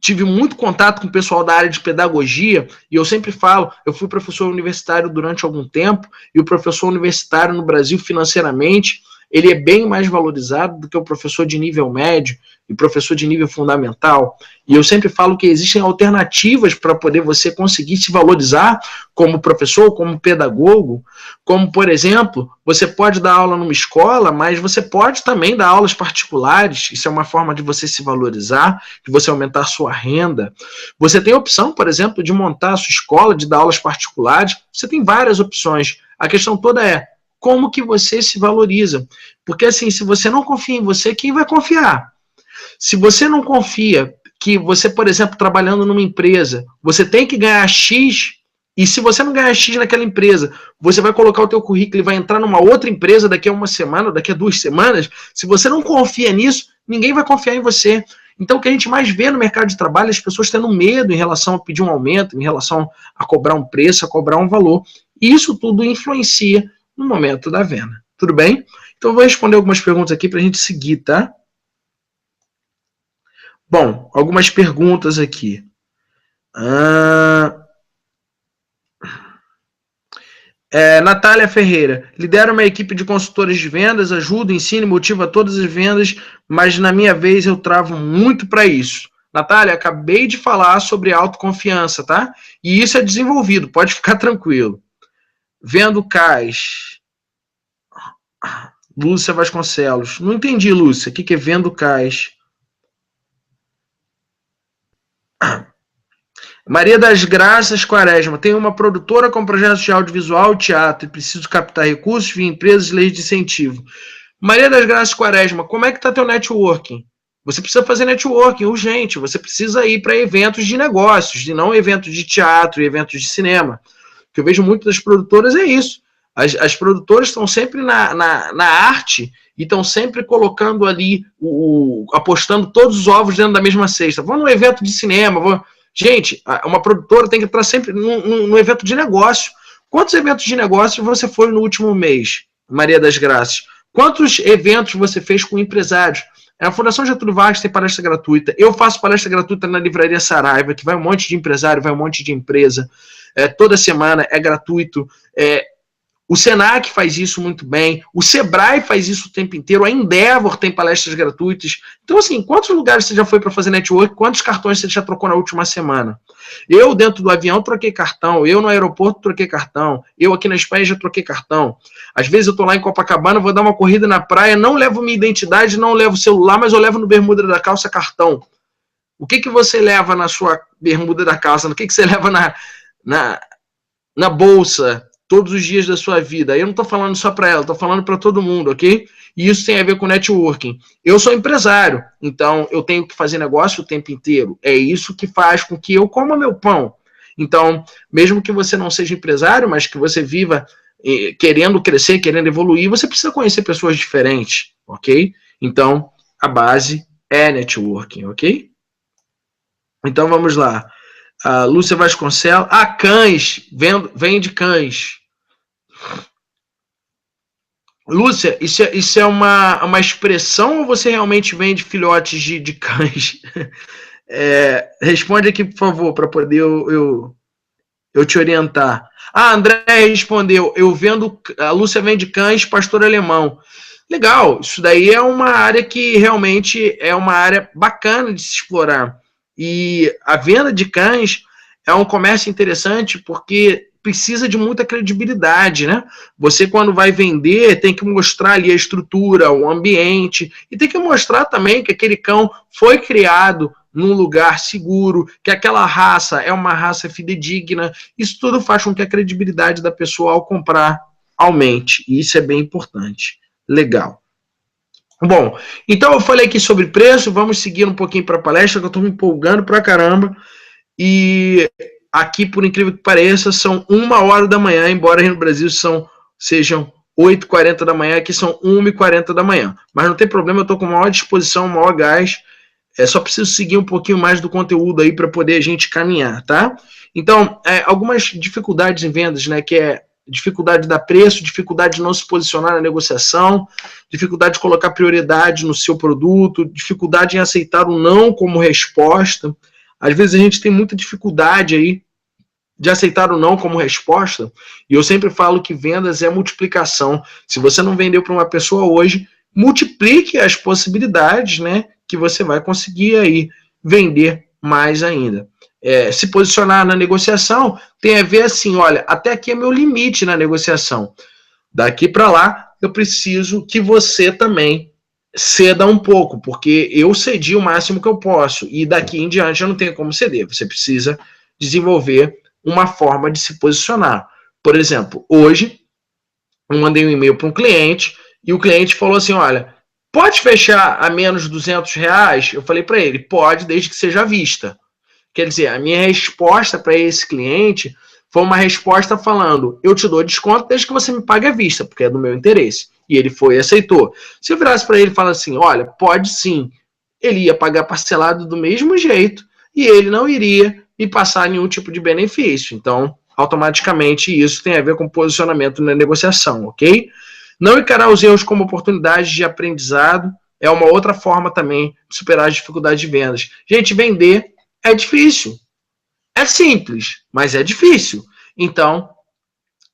tive muito contato com o pessoal da área de pedagogia e eu sempre falo, eu fui professor universitário durante algum tempo e o professor universitário no Brasil financeiramente ele é bem mais valorizado do que o professor de nível médio e professor de nível fundamental. E eu sempre falo que existem alternativas para poder você conseguir se valorizar como professor, como pedagogo, como, por exemplo, você pode dar aula numa escola, mas você pode também dar aulas particulares. Isso é uma forma de você se valorizar, de você aumentar a sua renda. Você tem a opção, por exemplo, de montar a sua escola, de dar aulas particulares. Você tem várias opções. A questão toda é como que você se valoriza. Porque, assim, se você não confia em você, quem vai confiar? Se você não confia que você, por exemplo, trabalhando numa empresa, você tem que ganhar X, e se você não ganhar X naquela empresa, você vai colocar o teu currículo e vai entrar numa outra empresa daqui a uma semana, daqui a 2 semanas, se você não confia nisso, ninguém vai confiar em você. Então, o que a gente mais vê no mercado de trabalho é as pessoas tendo medo em relação a pedir um aumento, em relação a cobrar um preço, a cobrar um valor. E isso tudo influencia no momento da venda. Tudo bem? Então, eu vou responder algumas perguntas aqui para a gente seguir, tá? Bom, algumas perguntas aqui. Natália Ferreira, lidera uma equipe de consultores de vendas, ajuda, ensina e motiva todas as vendas, mas na minha vez eu travo muito para isso. Natália, acabei de falar sobre autoconfiança, tá? E isso é desenvolvido, pode ficar tranquilo. Vendo cais. Lúcia Vasconcelos. Não entendi, Lúcia. O que é vendo cais? Maria das Graças Quaresma. Tem uma produtora com projetos de audiovisual e teatro e preciso captar recursos via empresas e leis de incentivo. Maria das Graças Quaresma, como é que está teu networking? Você precisa fazer networking urgente. Você precisa ir para eventos de negócios, e não eventos de teatro e eventos de cinema. O que eu vejo muito das produtoras é isso. As produtoras estão sempre na arte e estão sempre colocando ali, apostando todos os ovos dentro da mesma cesta. Vou num evento de cinema, Gente, uma produtora tem que estar sempre num evento de negócio. Quantos eventos de negócio você foi no último mês, Maria das Graças? Quantos eventos você fez com empresários? A Fundação Getúlio Vargas tem palestra gratuita. Eu faço palestra gratuita na Livraria Saraiva, que vai um monte de empresário, vai um monte de empresa. Toda semana é gratuito. O Senac faz isso muito bem, o Sebrae faz isso o tempo inteiro, a Endeavor tem palestras gratuitas. Então, assim, quantos lugares você já foi para fazer network? Quantos cartões você já trocou na última semana? Eu, dentro do avião, troquei cartão. Eu, no aeroporto, troquei cartão. Eu, aqui na Espanha, já troquei cartão. Às vezes, eu estou lá em Copacabana, vou dar uma corrida na praia, não levo minha identidade, não levo celular, mas eu levo no bermuda da calça cartão. O que você leva na sua bermuda da calça? O que você leva na bolsa? Todos os dias da sua vida. Eu não estou falando só para ela, estou falando para todo mundo, ok? E isso tem a ver com networking. Eu sou empresário, então eu tenho que fazer negócio o tempo inteiro. É isso que faz com que eu coma meu pão. Então, mesmo que você não seja empresário, mas que você viva querendo crescer, querendo evoluir, você precisa conhecer pessoas diferentes, ok? Então, a base é networking, ok? Então, vamos lá. Lúcia Vasconcelos. Cães. Vende cães. Lúcia, isso é uma expressão ou você realmente vende filhotes de cães? Responde aqui, por favor, para poder eu te orientar. André respondeu, a Lúcia vende cães, pastor alemão. Legal, isso daí é uma área que realmente é uma área bacana de se explorar. E a venda de cães é um comércio interessante porque precisa de muita credibilidade, né? Você, quando vai vender, tem que mostrar ali a estrutura, o ambiente, e tem que mostrar também que aquele cão foi criado num lugar seguro, que aquela raça é uma raça fidedigna. Isso tudo faz com que a credibilidade da pessoa ao comprar aumente, e isso é bem importante. Legal. Bom, então eu falei aqui sobre preço, vamos seguir um pouquinho para a palestra, que eu estou me empolgando pra caramba, e aqui, por incrível que pareça, são 1h da manhã, embora aí no Brasil sejam 8h40 da manhã, aqui são 1h40 da manhã. Mas não tem problema, eu estou com maior disposição, maior gás. Só preciso seguir um pouquinho mais do conteúdo aí para poder a gente caminhar, tá? Então, algumas dificuldades em vendas, né? Que é dificuldade de dar preço, dificuldade de não se posicionar na negociação, dificuldade de colocar prioridade no seu produto, dificuldade em aceitar o não como resposta. Às vezes a gente tem muita dificuldade aí de aceitar o não como resposta, e eu sempre falo que vendas é multiplicação. Se você não vendeu para uma pessoa hoje, multiplique as possibilidades, né, que você vai conseguir aí vender mais ainda. Se posicionar na negociação tem a ver assim, olha, até aqui é meu limite na negociação. Daqui para lá, eu preciso que você também ceda um pouco, porque eu cedi o máximo que eu posso, e daqui em diante eu não tenho como ceder. Você precisa desenvolver uma forma de se posicionar. Por exemplo, hoje eu mandei um e-mail para um cliente e o cliente falou assim, olha, pode fechar a menos de R$200? Eu falei para ele, pode, desde que seja à vista. Quer dizer, a minha resposta para esse cliente foi uma resposta falando, eu te dou desconto desde que você me pague à vista, porque é do meu interesse. E ele foi e aceitou. Se eu virasse para ele e falasse assim, olha, pode sim, ele ia pagar parcelado do mesmo jeito e ele não iria me passar nenhum tipo de benefício. Então, automaticamente, isso tem a ver com posicionamento na negociação, ok? Não encarar os erros como oportunidades de aprendizado é uma outra forma também de superar as dificuldades de vendas. Gente, vender é difícil. É simples, mas é difícil. Então,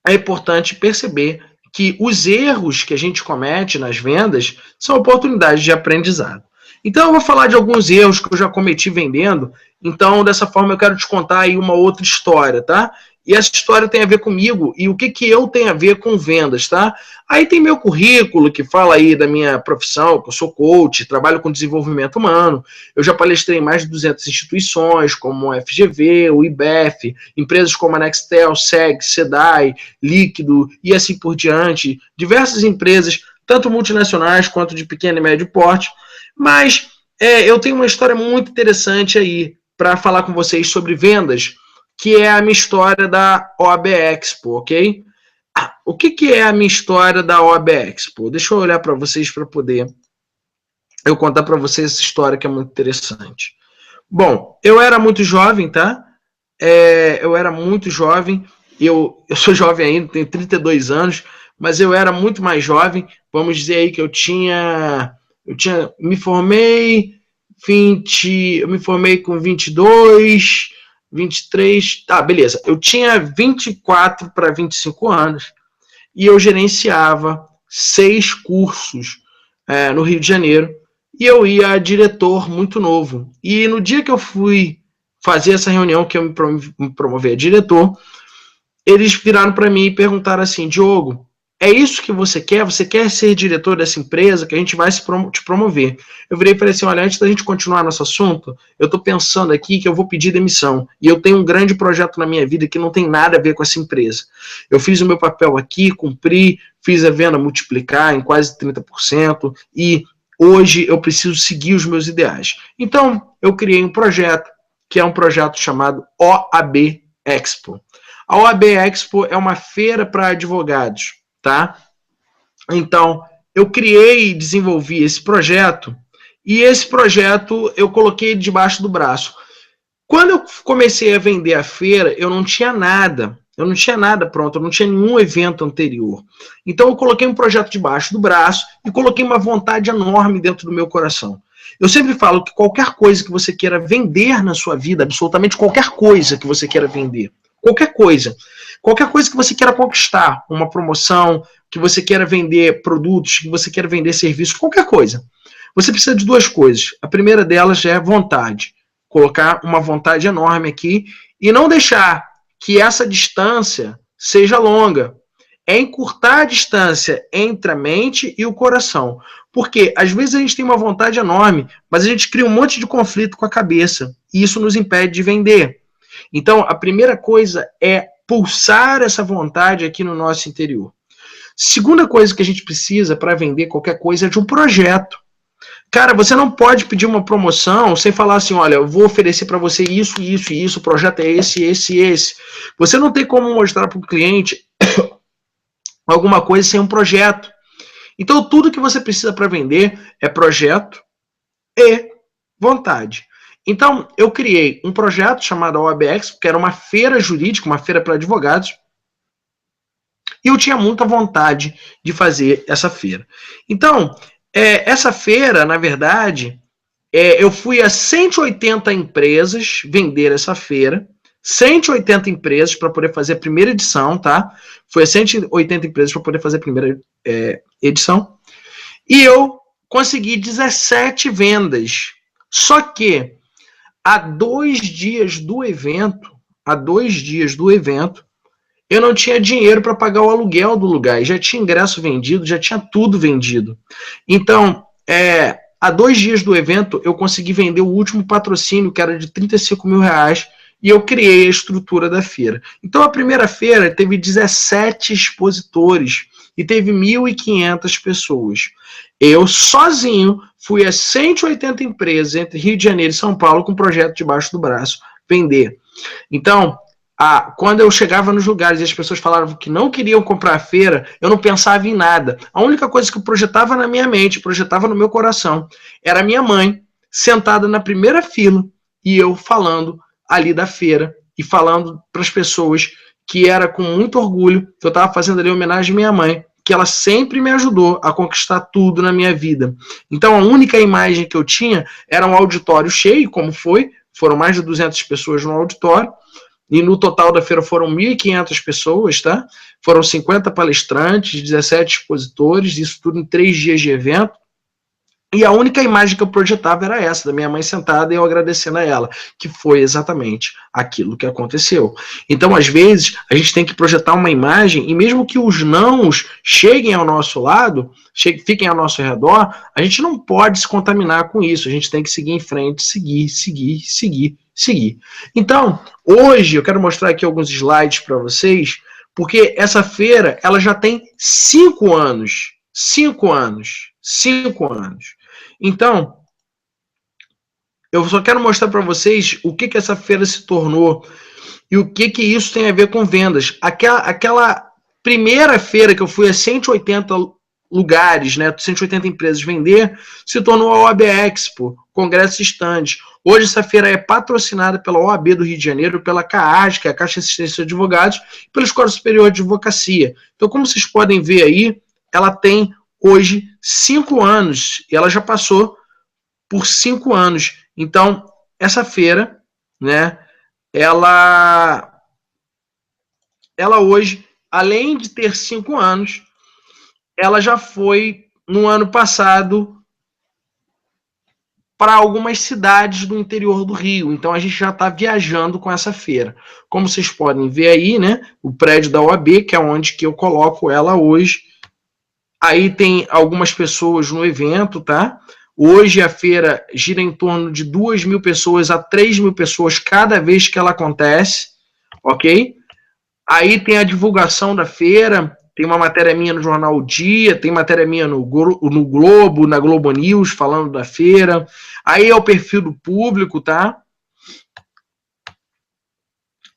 é importante perceber que os erros que a gente comete nas vendas são oportunidades de aprendizado. Então, eu vou falar de alguns erros que eu já cometi vendendo. Então, dessa forma, eu quero te contar aí uma outra história, tá? E essa história tem a ver comigo e o que eu tenho a ver com vendas, tá? Aí tem meu currículo que fala aí da minha profissão, que eu sou coach, trabalho com desenvolvimento humano. Eu já palestrei em mais de 200 instituições, como a FGV, o IBEF, empresas como a Nextel, SEG, SEDAI, Líquido e assim por diante. Diversas empresas, tanto multinacionais quanto de pequeno e médio porte. Mas eu tenho uma história muito interessante aí para falar com vocês sobre vendas, que é a minha história da OAB Expo, ok? O que é a minha história da OAB Expo? Deixa eu olhar para vocês para poder eu contar para vocês essa história que é muito interessante. Bom, eu era muito jovem, tá? Eu era muito jovem, eu sou jovem ainda, tenho 32 anos, mas eu era muito mais jovem, vamos dizer aí que eu me formei com 22, 23, tá, beleza. Eu tinha 24 para 25 anos e eu gerenciava 6 cursos no Rio de Janeiro e eu ia a diretor muito novo. E no dia que eu fui fazer essa reunião, que eu me promovi a diretor, eles viraram para mim e perguntaram assim, Diogo, é isso que você quer? Você quer ser diretor dessa empresa que a gente vai te promover? Eu virei e falei assim, olha, antes da gente continuar nosso assunto, eu estou pensando aqui que eu vou pedir demissão. E eu tenho um grande projeto na minha vida que não tem nada a ver com essa empresa. Eu fiz o meu papel aqui, cumpri, fiz a venda multiplicar em quase 30% e hoje eu preciso seguir os meus ideais. Então, eu criei um projeto, que é um projeto chamado OAB Expo. A OAB Expo é uma feira para advogados, tá? Então, eu criei e desenvolvi esse projeto, e esse projeto eu coloquei debaixo do braço. Quando eu comecei a vender a feira, eu não tinha nada pronto, eu não tinha nenhum evento anterior. Então eu coloquei um projeto debaixo do braço e coloquei uma vontade enorme dentro do meu coração. Eu sempre falo que qualquer coisa que você queira vender na sua vida, absolutamente qualquer coisa que você queira vender, qualquer coisa que você queira conquistar, uma promoção, que você queira vender produtos, que você queira vender serviços, qualquer coisa. Você precisa de 2 coisas. A primeira delas é vontade. Colocar uma vontade enorme aqui e não deixar que essa distância seja longa. É encurtar a distância entre a mente e o coração. Porque às vezes a gente tem uma vontade enorme, mas a gente cria um monte de conflito com a cabeça. E isso nos impede de vender. Então, a primeira coisa é pulsar essa vontade aqui no nosso interior. Segunda coisa que a gente precisa para vender qualquer coisa é de um projeto. Cara, você não pode pedir uma promoção sem falar assim, olha, eu vou oferecer para você isso, isso e isso, o projeto é esse, esse e esse. Você não tem como mostrar para o cliente alguma coisa sem um projeto. Então, tudo que você precisa para vender é projeto e vontade. Então, eu criei um projeto chamado OAB Expo, que era uma feira jurídica, uma feira para advogados, e eu tinha muita vontade de fazer essa feira. Então, essa feira, na verdade, eu fui a 180 empresas vender essa feira, 180 empresas para poder fazer a primeira edição, tá? Foi 180 empresas para poder fazer a primeira edição. E eu consegui 17 vendas. Só que há 2 dias do evento, eu não tinha dinheiro para pagar o aluguel do lugar. E já tinha ingresso vendido, já tinha tudo vendido. Então, há 2 dias do evento, eu consegui vender o último patrocínio, que era de R$35 mil, e eu criei a estrutura da feira. Então, a primeira feira teve 17 expositores e teve 1.500 pessoas. Eu, sozinho, fui a 180 empresas entre Rio de Janeiro e São Paulo com um projeto debaixo do braço, vender. Então, quando eu chegava nos lugares e as pessoas falavam que não queriam comprar a feira, eu não pensava em nada. A única coisa que eu projetava na minha mente, projetava no meu coração, era a minha mãe sentada na primeira fila e eu falando ali da feira e falando para as pessoas que era com muito orgulho que eu estava fazendo ali homenagem à minha mãe, que ela sempre me ajudou a conquistar tudo na minha vida. Então, a única imagem que eu tinha era um auditório cheio, como foi, foram mais de 200 pessoas no auditório, e no total da feira foram 1.500 pessoas, tá? Foram 50 palestrantes, 17 expositores, isso tudo em 3 dias de evento. E a única imagem que eu projetava era essa, da minha mãe sentada e eu agradecendo a ela, que foi exatamente aquilo que aconteceu. Então, às vezes, a gente tem que projetar uma imagem, e mesmo que os nãos cheguem ao nosso lado, fiquem ao nosso redor, a gente não pode se contaminar com isso, a gente tem que seguir em frente, seguir. Então, hoje eu quero mostrar aqui alguns slides para vocês, porque essa feira, ela já tem 5 anos. 5 anos. Então, eu só quero mostrar para vocês o que essa feira se tornou e o que isso tem a ver com vendas. Aquela primeira feira que eu fui a 180 lugares, né, 180 empresas vender, se tornou a OAB Expo, Congresso Estandes. Hoje essa feira é patrocinada pela OAB do Rio de Janeiro, pela CAAS, que é a Caixa de Assistência de Advogados, e pela Escola Superior de Advocacia. Então, como vocês podem ver aí, ela tem hoje 5 anos, e ela já passou por 5 anos. Então, essa feira, né, ela hoje, além de ter 5 anos, ela já foi, no ano passado, para algumas cidades do interior do Rio. Então, a gente já está viajando com essa feira. Como vocês podem ver aí, né, o prédio da OAB, que é onde que eu coloco ela hoje. Aí tem algumas pessoas no evento, tá? Hoje a feira gira em torno de 2.000 pessoas a 3.000 pessoas cada vez que ela acontece, ok? Aí tem a divulgação da feira, tem uma matéria minha no jornal O Dia, tem matéria minha no Globo, na Globo News, falando da feira. Aí é o perfil do público, tá?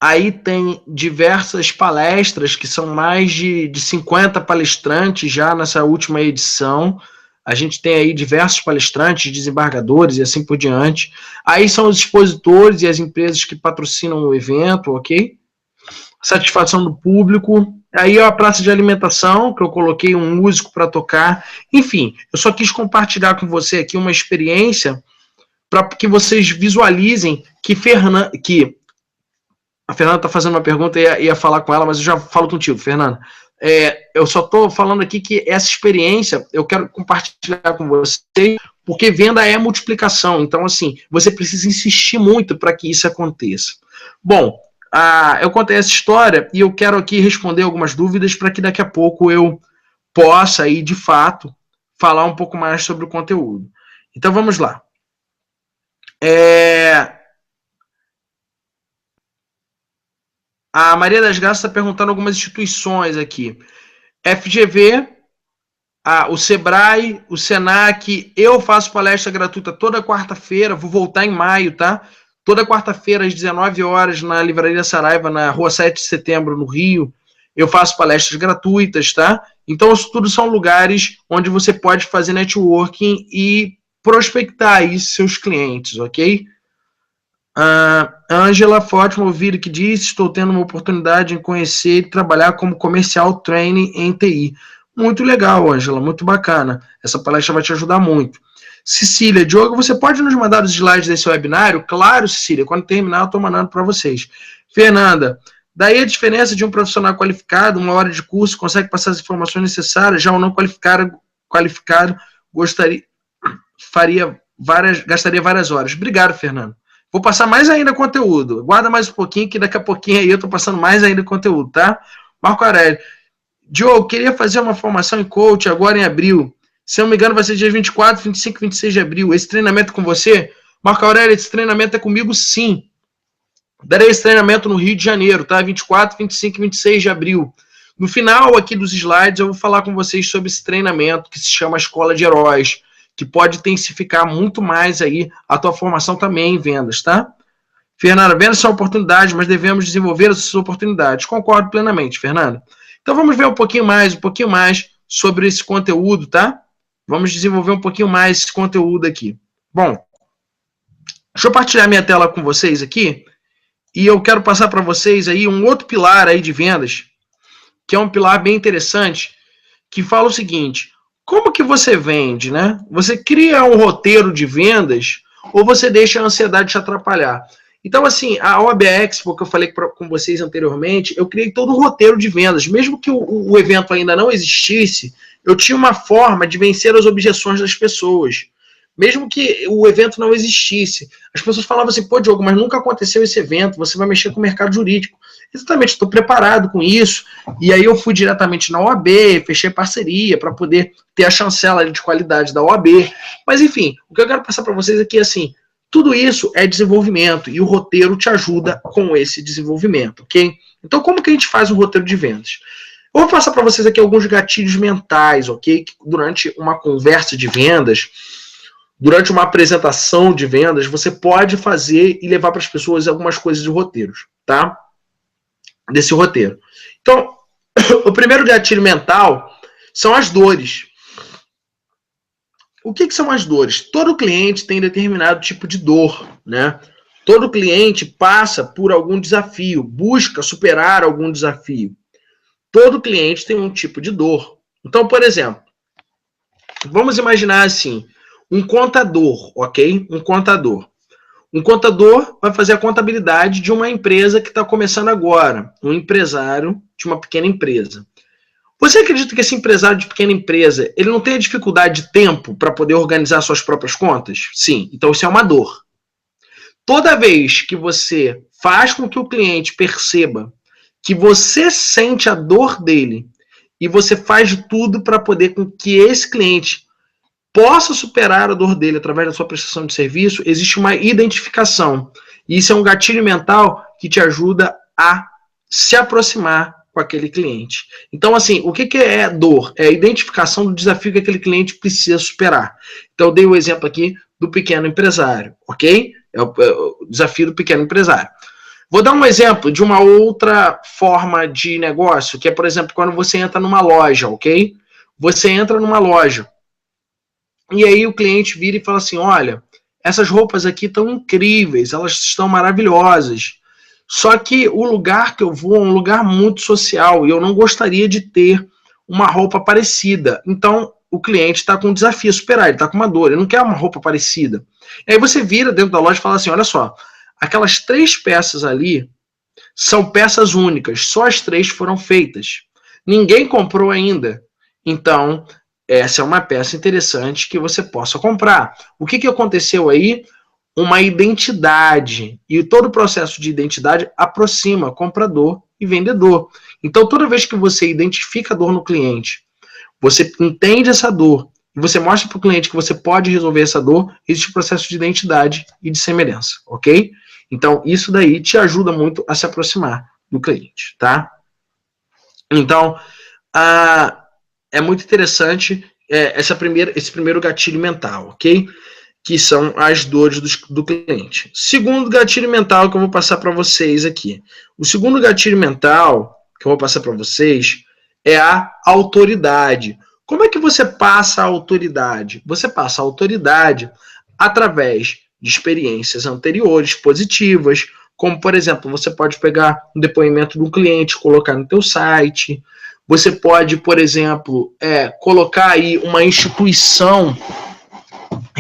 Aí tem diversas palestras, que são mais de 50 palestrantes já nessa última edição. A gente tem aí diversos palestrantes, desembargadores e assim por diante. Aí são os expositores e as empresas que patrocinam o evento, ok? Satisfação do público. Aí é a praça de alimentação, que eu coloquei um músico para tocar. Enfim, eu só quis compartilhar com você aqui uma experiência para que vocês visualizem que a Fernanda está fazendo uma pergunta e ia falar com ela, mas eu já falo contigo, Fernanda. Eu só estou falando aqui que essa experiência eu quero compartilhar com você, porque venda é multiplicação. Então, assim, você precisa insistir muito para que isso aconteça. Bom, eu contei essa história e eu quero aqui responder algumas dúvidas para que daqui a pouco eu possa, aí, de fato, falar um pouco mais sobre o conteúdo. Então, vamos lá. A Maria das Graças está perguntando algumas instituições aqui. FGV, o Sebrae, o Senac. Eu faço palestra gratuita toda quarta-feira, vou voltar em maio, tá? Toda quarta-feira, às 19 horas, na Livraria Saraiva, na Rua 7 de Setembro, no Rio. Eu faço palestras gratuitas, tá? Então, isso tudo são lugares onde você pode fazer networking e prospectar aí seus clientes, ok? Ângela, foi ótimo ouvir o que disse. Estou tendo uma oportunidade em conhecer e trabalhar como comercial training em TI. Muito legal, Ângela, muito bacana. Essa palestra vai te ajudar muito. Cecília, Diogo, você pode nos mandar os slides desse webinário? Claro, Cecília, quando terminar eu estou mandando para vocês. Fernanda, daí a diferença de um profissional qualificado, 1 hora de curso, consegue passar as informações necessárias, já um não qualificado gastaria várias horas. Obrigado, Fernando. Vou passar mais ainda conteúdo. Guarda mais um pouquinho, que daqui a pouquinho aí eu estou passando mais ainda conteúdo, tá? Marco Aurélio. Diogo, queria fazer uma formação em coach agora em abril. Se eu não me engano, vai ser dia 24, 25, 26 de abril. Esse treinamento é com você? Marco Aurélio, esse treinamento é comigo, sim. Darei esse treinamento no Rio de Janeiro, tá? 24, 25 e 26 de abril. No final aqui dos slides, eu vou falar com vocês sobre esse treinamento que se chama Escola de Heróis, que pode intensificar muito mais aí a tua formação também em vendas, tá? Fernanda, vendas são oportunidades, mas devemos desenvolver essas oportunidades. Concordo plenamente, Fernanda. Então vamos ver um pouquinho mais sobre esse conteúdo, tá? Vamos desenvolver um pouquinho mais esse conteúdo aqui. Bom, deixa eu partilhar minha tela com vocês aqui e eu quero passar para vocês aí um outro pilar aí de vendas, que é um pilar bem interessante, que fala o seguinte: como que você vende, né? Você cria um roteiro de vendas ou você deixa a ansiedade te atrapalhar? Então, assim, a OAB Expo, que eu falei com vocês anteriormente, eu criei todo um roteiro de vendas. Mesmo que o evento ainda não existisse, eu tinha uma forma de vencer as objeções das pessoas. Mesmo que o evento não existisse. As pessoas falavam assim, pô, Diogo, mas nunca aconteceu esse evento, você vai mexer com o mercado jurídico. Exatamente, estou preparado com isso. E aí eu fui diretamente na OAB, fechei parceria para poder ter a chancela de qualidade da OAB. Mas, enfim, o que eu quero passar para vocês aqui é assim, tudo isso é desenvolvimento e o roteiro te ajuda com esse desenvolvimento, ok? Então, como que a gente faz um roteiro de vendas? Eu vou passar para vocês aqui alguns gatilhos mentais, ok? Que durante uma conversa de vendas, durante uma apresentação de vendas, você pode fazer e levar para as pessoas algumas coisas de roteiros, tá? Desse roteiro. Então, o primeiro gatilho mental são as dores. O que são as dores? Todo cliente tem determinado tipo de dor, né? Todo cliente passa por algum desafio, busca superar algum desafio. Todo cliente tem um tipo de dor. Então, por exemplo, vamos imaginar assim, um contador, ok? Um contador. Um contador vai fazer a contabilidade de uma empresa que está começando agora, um empresário de uma pequena empresa. Você acredita que esse empresário de pequena empresa, ele não tem a dificuldade de tempo para poder organizar suas próprias contas? Sim, então isso é uma dor. Toda vez que você faz com que o cliente perceba que você sente a dor dele e você faz de tudo para poder com que esse cliente possa superar a dor dele através da sua prestação de serviço, existe uma identificação. E isso é um gatilho mental que te ajuda a se aproximar com aquele cliente. Então, assim, o que é dor? É a identificação do desafio que aquele cliente precisa superar. Então, eu dei o exemplo aqui do pequeno empresário, ok? É o desafio do pequeno empresário. Vou dar um exemplo de uma outra forma de negócio, que é, por exemplo, quando você entra numa loja, ok? Você entra numa loja e aí o cliente vira e fala assim, olha, essas roupas aqui estão incríveis, elas estão maravilhosas. Só que o lugar que eu vou é um lugar muito social e eu não gostaria de ter uma roupa parecida. Então, o cliente está com um desafio a superar, ele está com uma dor, ele não quer uma roupa parecida. E aí você vira dentro da loja e fala assim, olha só, aquelas 3 peças ali são peças únicas, só as 3 foram feitas. Ninguém comprou ainda. Então, essa é uma peça interessante que você possa comprar. O que aconteceu aí? Uma identidade. E todo o processo de identidade aproxima comprador e vendedor. Então, toda vez que você identifica a dor no cliente, você entende essa dor e você mostra para o cliente que você pode resolver essa dor, existe o processo de identidade e de semelhança, ok? Então, isso daí te ajuda muito a se aproximar do cliente, tá? Então, é muito interessante esse primeiro gatilho mental, ok? Que são as dores do cliente. Segundo gatilho mental que eu vou passar para vocês aqui. O segundo gatilho mental que eu vou passar para vocês é a autoridade. Como é que você passa a autoridade? Você passa a autoridade através de experiências anteriores, positivas, como, por exemplo, você pode pegar um depoimento de um cliente, colocar no teu site. Você pode, por exemplo, colocar aí uma instituição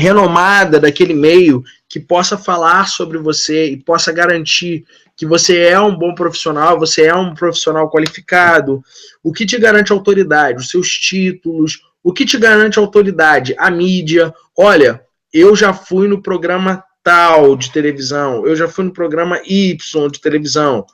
renomada daquele meio que possa falar sobre você e possa garantir que você é um bom profissional, você é um profissional qualificado. O que te garante autoridade? Os seus títulos. O que te garante autoridade? A mídia. Olha, eu já fui no programa tal de televisão, eu já fui no programa Y de televisão.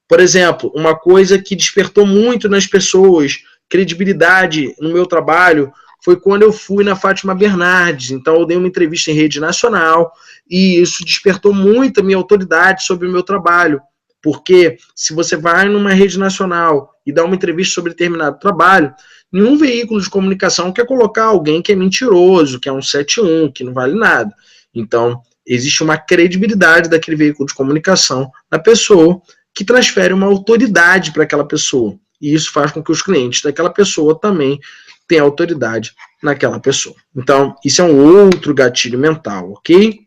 Por exemplo, uma coisa que despertou muito nas pessoas credibilidade no meu trabalho foi quando eu fui na Fátima Bernardes. Então eu dei uma entrevista em rede nacional e isso despertou muito a minha autoridade sobre o meu trabalho. Porque se você vai numa rede nacional e dá uma entrevista sobre determinado trabalho, nenhum veículo de comunicação quer colocar alguém que é mentiroso, que é um 71, que não vale nada. Então, existe uma credibilidade daquele veículo de comunicação na pessoa que transfere uma autoridade para aquela pessoa. E isso faz com que os clientes daquela pessoa também tenham autoridade naquela pessoa. Então, isso é um outro gatilho mental, ok?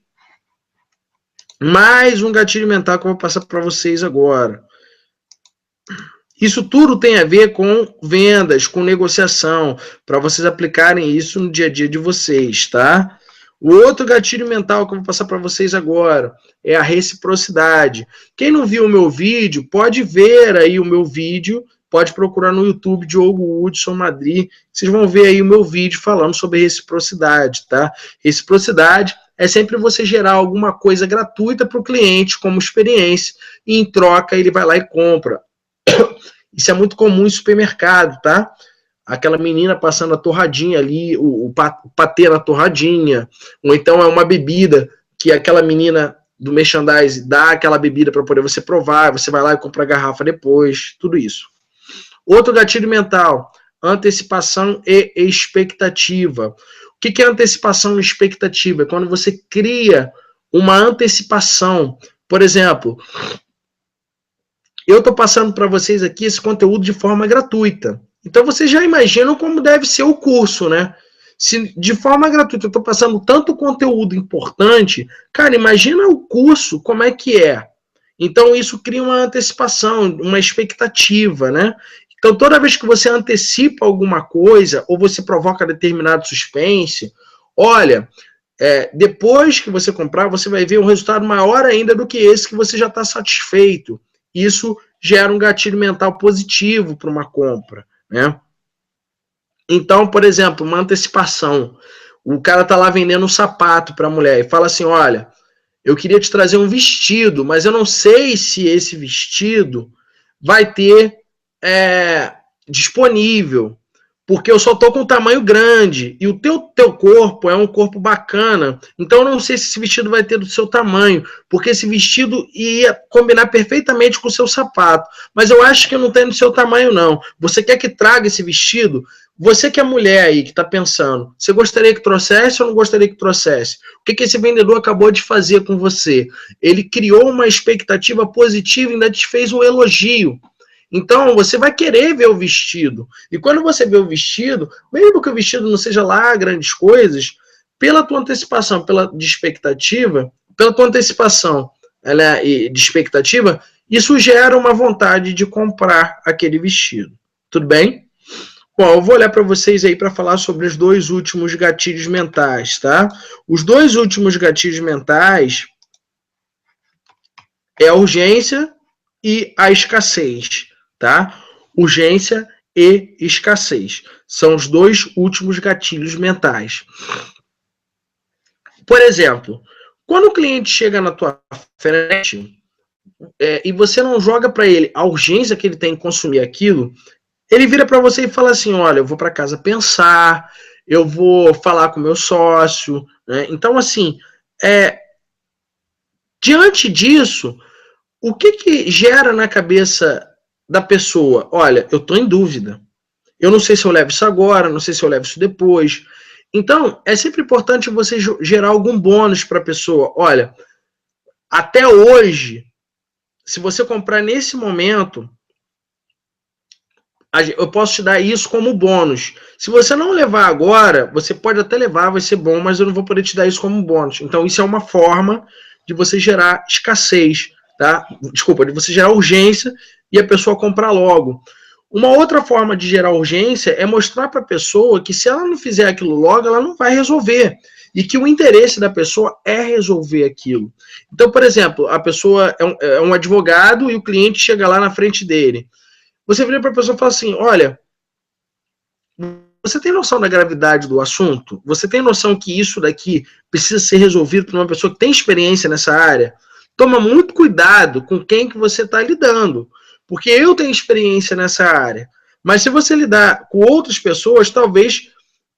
Mais um gatilho mental que eu vou passar para vocês agora. Isso tudo tem a ver com vendas, com negociação, para vocês aplicarem isso no dia a dia de vocês, tá? O outro gatilho mental que eu vou passar para vocês agora é a reciprocidade. Quem não viu o meu vídeo, pode ver aí o meu vídeo, pode procurar no YouTube Diogo Hudson Madrid, vocês vão ver aí o meu vídeo falando sobre reciprocidade, tá? Reciprocidade é sempre você gerar alguma coisa gratuita para o cliente como experiência e em troca ele vai lá e compra. Isso é muito comum em supermercado, tá? Aquela menina passando a torradinha ali, o patê na torradinha, ou então é uma bebida que aquela menina do merchandise dá aquela bebida para poder você provar, você vai lá e compra a garrafa depois, tudo isso. Outro gatilho mental, antecipação e expectativa. O que é antecipação e expectativa? É quando você cria uma antecipação. Por exemplo, eu estou passando para vocês aqui esse conteúdo de forma gratuita. Então, vocês já imaginam como deve ser o curso, né? Se de forma gratuita eu estou passando tanto conteúdo importante, cara, imagina o curso, como é que é. Então, isso cria uma antecipação, uma expectativa, né? Então, toda vez que você antecipa alguma coisa, ou você provoca determinado suspense, olha, depois que você comprar, você vai ver um resultado maior ainda do que esse que você já está satisfeito. Isso gera um gatilho mental positivo para uma compra, né? Então, por exemplo, uma antecipação. O cara está lá vendendo um sapato para a mulher e fala assim, olha, eu queria te trazer um vestido, mas eu não sei se esse vestido vai ter disponível, porque eu só tô com um tamanho grande, e o teu corpo é um corpo bacana, então eu não sei se esse vestido vai ter do seu tamanho, porque esse vestido ia combinar perfeitamente com o seu sapato, mas eu acho que não tem do seu tamanho não. Você quer que traga esse vestido? Você que é mulher aí, que está pensando, você gostaria que trouxesse ou não gostaria que trouxesse? O que esse vendedor acabou de fazer com você? Ele criou uma expectativa positiva e ainda te fez um elogio. Então, você vai querer ver o vestido. E quando você vê o vestido, mesmo que o vestido não seja lá grandes coisas, pela tua antecipação, de expectativa, pela tua antecipação de expectativa, isso gera uma vontade de comprar aquele vestido. Tudo bem? Bom, eu vou olhar para vocês aí para falar sobre os dois últimos gatilhos mentais, tá? Os dois últimos gatilhos mentais é a urgência e a escassez. Tá? Urgência e escassez. São os dois últimos gatilhos mentais. Por exemplo, quando o cliente chega na tua frente e você não joga para ele a urgência que ele tem em consumir aquilo, ele vira para você e fala assim, olha, eu vou para casa pensar, eu vou falar com o meu sócio, né? Então, assim, diante disso, o que gera na cabeça da pessoa? Olha, eu estou em dúvida. Eu não sei se eu levo isso agora, não sei se eu levo isso depois. Então, é sempre importante você gerar algum bônus para a pessoa. Olha, até hoje, se você comprar nesse momento, eu posso te dar isso como bônus. Se você não levar agora, você pode até levar, vai ser bom, mas eu não vou poder te dar isso como bônus. Então, isso é uma forma de você gerar escassez, tá? Desculpa, de você gerar urgência e a pessoa comprar logo. Uma outra forma de gerar urgência é mostrar para a pessoa que se ela não fizer aquilo logo, ela não vai resolver. e que o interesse da pessoa é resolver aquilo. Então, por exemplo, a pessoa é um advogado e o cliente chega lá na frente dele. Você vira para a pessoa e fala assim, olha, você tem noção da gravidade do assunto? Você tem noção que isso daqui precisa ser resolvido por uma pessoa que tem experiência nessa área? Toma muito cuidado com quem que você está lidando, porque eu tenho experiência nessa área. Mas se você lidar com outras pessoas, talvez,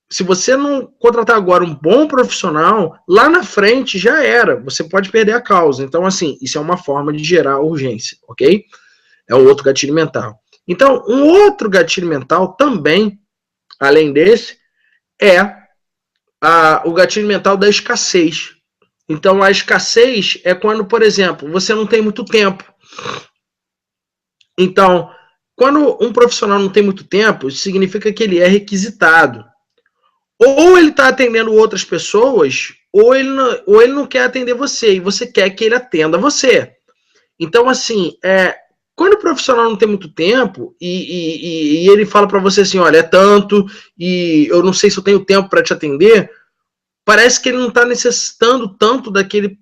se você não contratar agora um bom profissional, lá na frente já era. Você pode perder a causa. Então, assim, isso é uma forma de gerar urgência, ok? É o outro gatilho mental. Então, um outro gatilho mental também, além desse, é o gatilho mental da escassez. Então, a escassez é quando, por exemplo, você não tem muito tempo. Então, quando um profissional não tem muito tempo, isso significa que ele é requisitado. Ou ele está atendendo outras pessoas, ou ele não quer atender você, e você quer que ele atenda você. Então, assim, quando o profissional não tem muito tempo e ele fala para você assim, olha, é tanto, e eu não sei se eu tenho tempo para te atender, parece que ele não está necessitando tanto daquele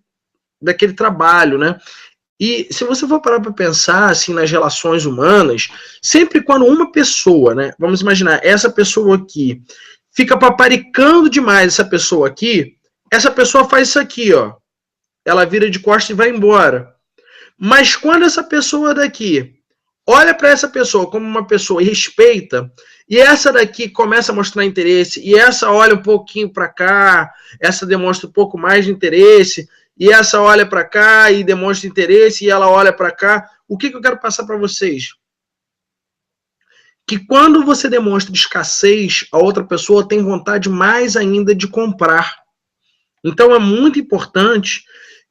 trabalho, né? E se você for parar para pensar assim nas relações humanas, sempre quando uma pessoa, né, vamos imaginar, essa pessoa aqui fica paparicando demais essa pessoa faz isso aqui, ó. Ela vira de costas e vai embora. Mas quando essa pessoa daqui olha para essa pessoa como uma pessoa e respeita, e essa daqui começa a mostrar interesse, e essa olha um pouquinho para cá, essa demonstra um pouco mais de interesse, e essa olha para cá e demonstra interesse, e ela olha para cá, o que eu quero passar para vocês? Que quando você demonstra escassez, a outra pessoa tem vontade mais ainda de comprar. Então é muito importante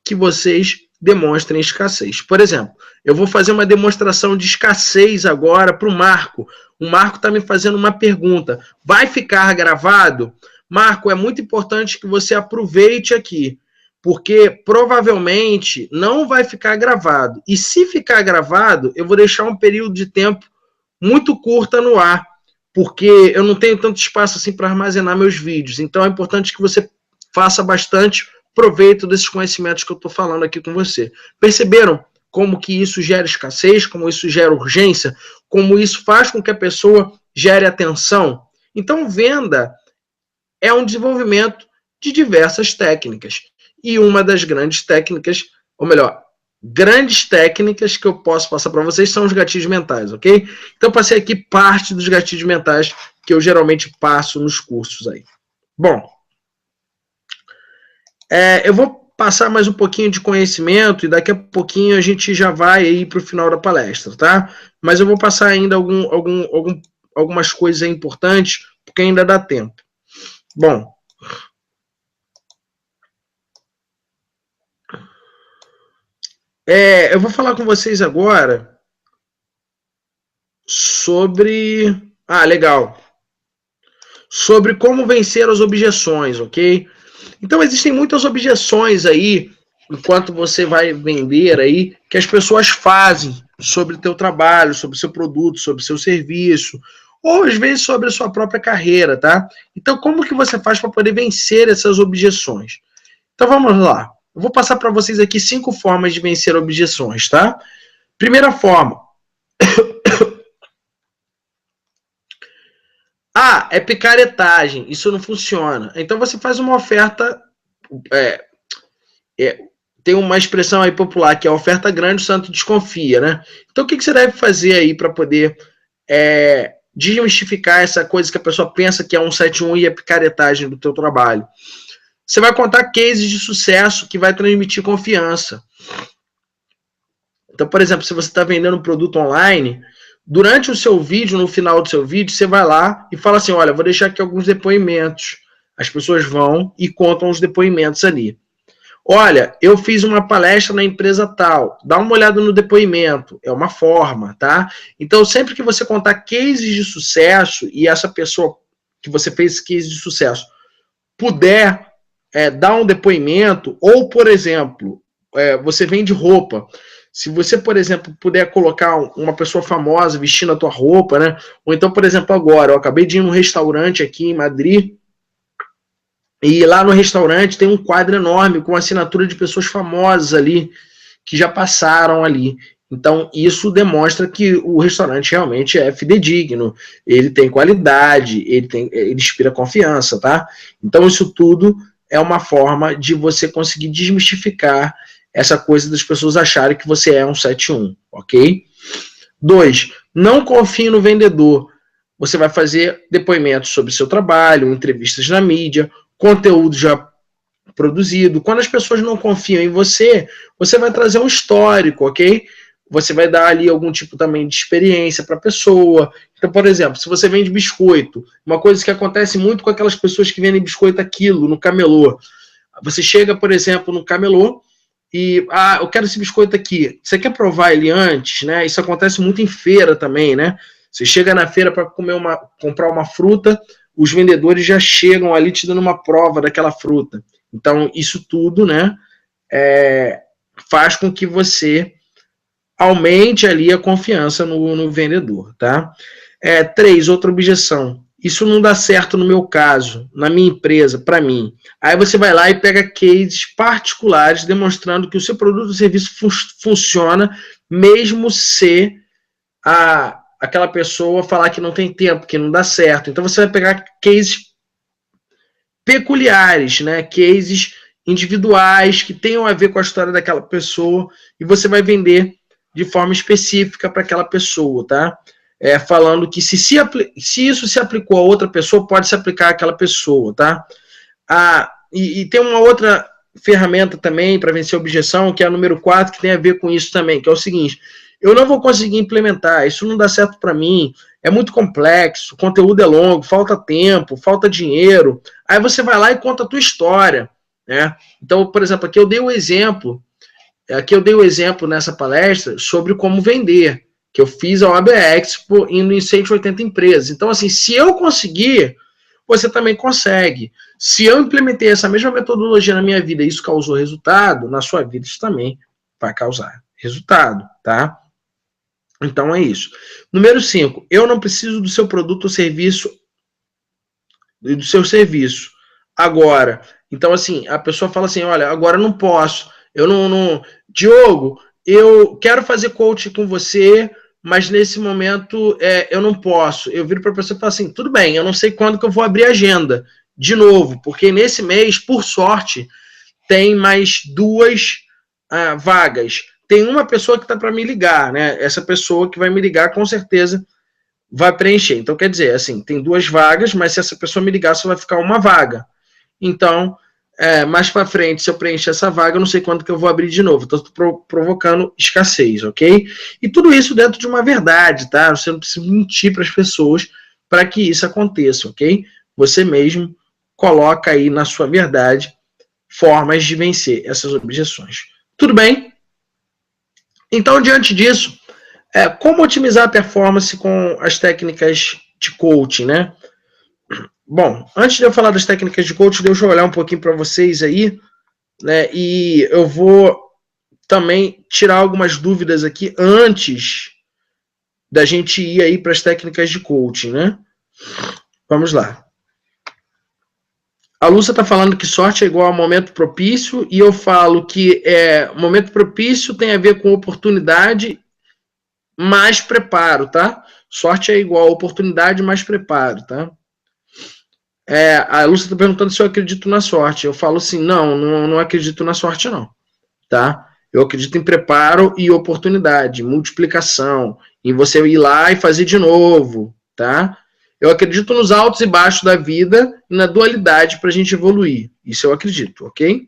que vocês demonstrem escassez. Por exemplo, eu vou fazer uma demonstração de escassez agora para o Marco. O Marco está me fazendo uma pergunta. Vai ficar gravado? Marco, é muito importante que você aproveite aqui, porque provavelmente não vai ficar gravado. E se ficar gravado, eu vou deixar um período de tempo muito curta no ar, porque eu não tenho tanto espaço assim para armazenar meus vídeos. Então é importante que você faça bastante proveito desses conhecimentos que eu estou falando aqui com você. Perceberam como que isso gera escassez, como isso gera urgência, como isso faz com que a pessoa gere atenção? Então, venda é um desenvolvimento de diversas técnicas. E uma das grandes técnicas, ou melhor, grandes técnicas que eu posso passar para vocês são os gatilhos mentais, ok? Então, passei aqui parte dos gatilhos mentais que eu geralmente passo nos cursos aí. Bom, eu vou passar mais um pouquinho de conhecimento e daqui a pouquinho a gente já vai aí para o final da palestra, tá? Mas eu vou passar ainda algumas coisas importantes, porque ainda dá tempo. Bom, eu vou falar com vocês agora sobre... legal. Sobre como vencer as objeções, ok? Então, existem muitas objeções aí, enquanto você vai vender aí, que as pessoas fazem sobre o teu trabalho, sobre o seu produto, sobre o seu serviço, ou às vezes sobre a sua própria carreira, tá? Então, como que você faz para poder vencer essas objeções? Então, vamos lá. Eu vou passar para vocês aqui 5 formas de vencer objeções, tá? Primeira forma. É picaretagem, isso não funciona. Então você faz uma oferta, tem uma expressão aí popular que é oferta grande, o santo desconfia, né? Então o que você deve fazer aí para poder desmistificar essa coisa que a pessoa pensa que é um 171 e é picaretagem do teu trabalho? Você vai contar cases de sucesso que vai transmitir confiança. Então, por exemplo, se você está vendendo um produto online, durante o seu vídeo, no final do seu vídeo, você vai lá e fala assim, olha, vou deixar aqui alguns depoimentos. As pessoas vão e contam os depoimentos ali. Olha, eu fiz uma palestra na empresa tal, dá uma olhada no depoimento, é uma forma, tá? Então, sempre que você contar cases de sucesso e essa pessoa que você fez case de sucesso puder dar um depoimento, ou, por exemplo, você vende roupa, se você, por exemplo, puder colocar uma pessoa famosa vestindo a tua roupa, né? Ou então, por exemplo, agora, eu acabei de ir num restaurante aqui em Madrid E lá no restaurante tem um quadro enorme com assinatura de pessoas famosas ali, que já passaram ali. Então, isso demonstra que o restaurante realmente é fidedigno, ele tem qualidade, ele inspira confiança, tá? Então, isso tudo é uma forma de você conseguir desmistificar essa coisa das pessoas acharem que você é um 71, ok? 2. Não confie no vendedor. Você vai fazer depoimentos sobre seu trabalho, entrevistas na mídia, conteúdo já produzido. Quando as pessoas não confiam em você, você vai trazer um histórico, ok? Você vai dar ali algum tipo também de experiência para a pessoa. Então, por exemplo, se você vende biscoito, uma coisa que acontece muito com aquelas pessoas que vendem biscoito aquilo, no camelô. Você chega, por exemplo, no camelô e, eu quero esse biscoito aqui. Você quer provar ele antes, né? Isso acontece muito em feira também, né? Você chega na feira para comprar uma fruta, os vendedores já chegam ali te dando uma prova daquela fruta. Então, isso tudo, né, faz com que você aumente ali a confiança no vendedor, tá? 3, outra objeção. Isso não dá certo no meu caso, na minha empresa, para mim. Aí você vai lá e pega cases particulares demonstrando que o seu produto ou serviço funciona, mesmo se aquela pessoa falar que não tem tempo, que não dá certo. Então você vai pegar cases peculiares, né? Cases individuais que tenham a ver com a história daquela pessoa e você vai vender de forma específica para aquela pessoa, tá? Falando que se isso se aplicou a outra pessoa, pode se aplicar àquela pessoa, tá? E tem uma outra ferramenta também para vencer a objeção, que é a número 4, que tem a ver com isso também, que é o seguinte: eu não vou conseguir implementar, isso não dá certo para mim, é muito complexo, o conteúdo é longo, falta tempo, falta dinheiro. Aí você vai lá e conta a tua história, né? Então, por exemplo, aqui eu dei o exemplo nessa palestra sobre como vender, que eu fiz a OAB Expo indo em 180 empresas. Então, assim, se eu conseguir, você também consegue. Se eu implementei essa mesma metodologia na minha vida e isso causou resultado, na sua vida isso também vai causar resultado, tá? Então é isso. Número 5, eu não preciso do seu produto ou serviço, do seu serviço. Agora, então assim, a pessoa fala assim, olha, agora eu não posso, eu não... Diogo, eu quero fazer coaching com você, mas nesse momento eu não posso. Eu viro para a pessoa e falo assim, tudo bem, eu não sei quando que eu vou abrir a agenda de novo, porque nesse mês, por sorte, tem mais 2 vagas. Tem uma pessoa que está para me ligar, né? Essa pessoa que vai me ligar, com certeza, vai preencher. Então, quer dizer, assim, tem 2 vagas, mas se essa pessoa me ligar, só vai ficar uma vaga. Então, mais para frente, se eu preencher essa vaga, eu não sei quando que eu vou abrir de novo. Então, estou provocando escassez, ok? E tudo isso dentro de uma verdade, tá? Você não precisa mentir para as pessoas para que isso aconteça, ok? Você mesmo coloca aí na sua verdade formas de vencer essas objeções. Tudo bem? Então, diante disso, como otimizar a performance com as técnicas de coaching, né? Bom, antes de eu falar das técnicas de coaching, deixa eu olhar um pouquinho para vocês aí, né? E eu vou também tirar algumas dúvidas aqui antes da gente ir aí para as técnicas de coaching, né? Vamos lá. A Lúcia está falando que sorte é igual a momento propício, e eu falo que momento propício tem a ver com oportunidade mais preparo, tá? Sorte é igual a oportunidade mais preparo, tá? A Lúcia está perguntando se eu acredito na sorte. Eu falo assim, não acredito na sorte, não, tá? Eu acredito em preparo e oportunidade, multiplicação, em você ir lá e fazer de novo, tá? Eu acredito nos altos e baixos da vida e na dualidade para a gente evoluir. Isso eu acredito, ok?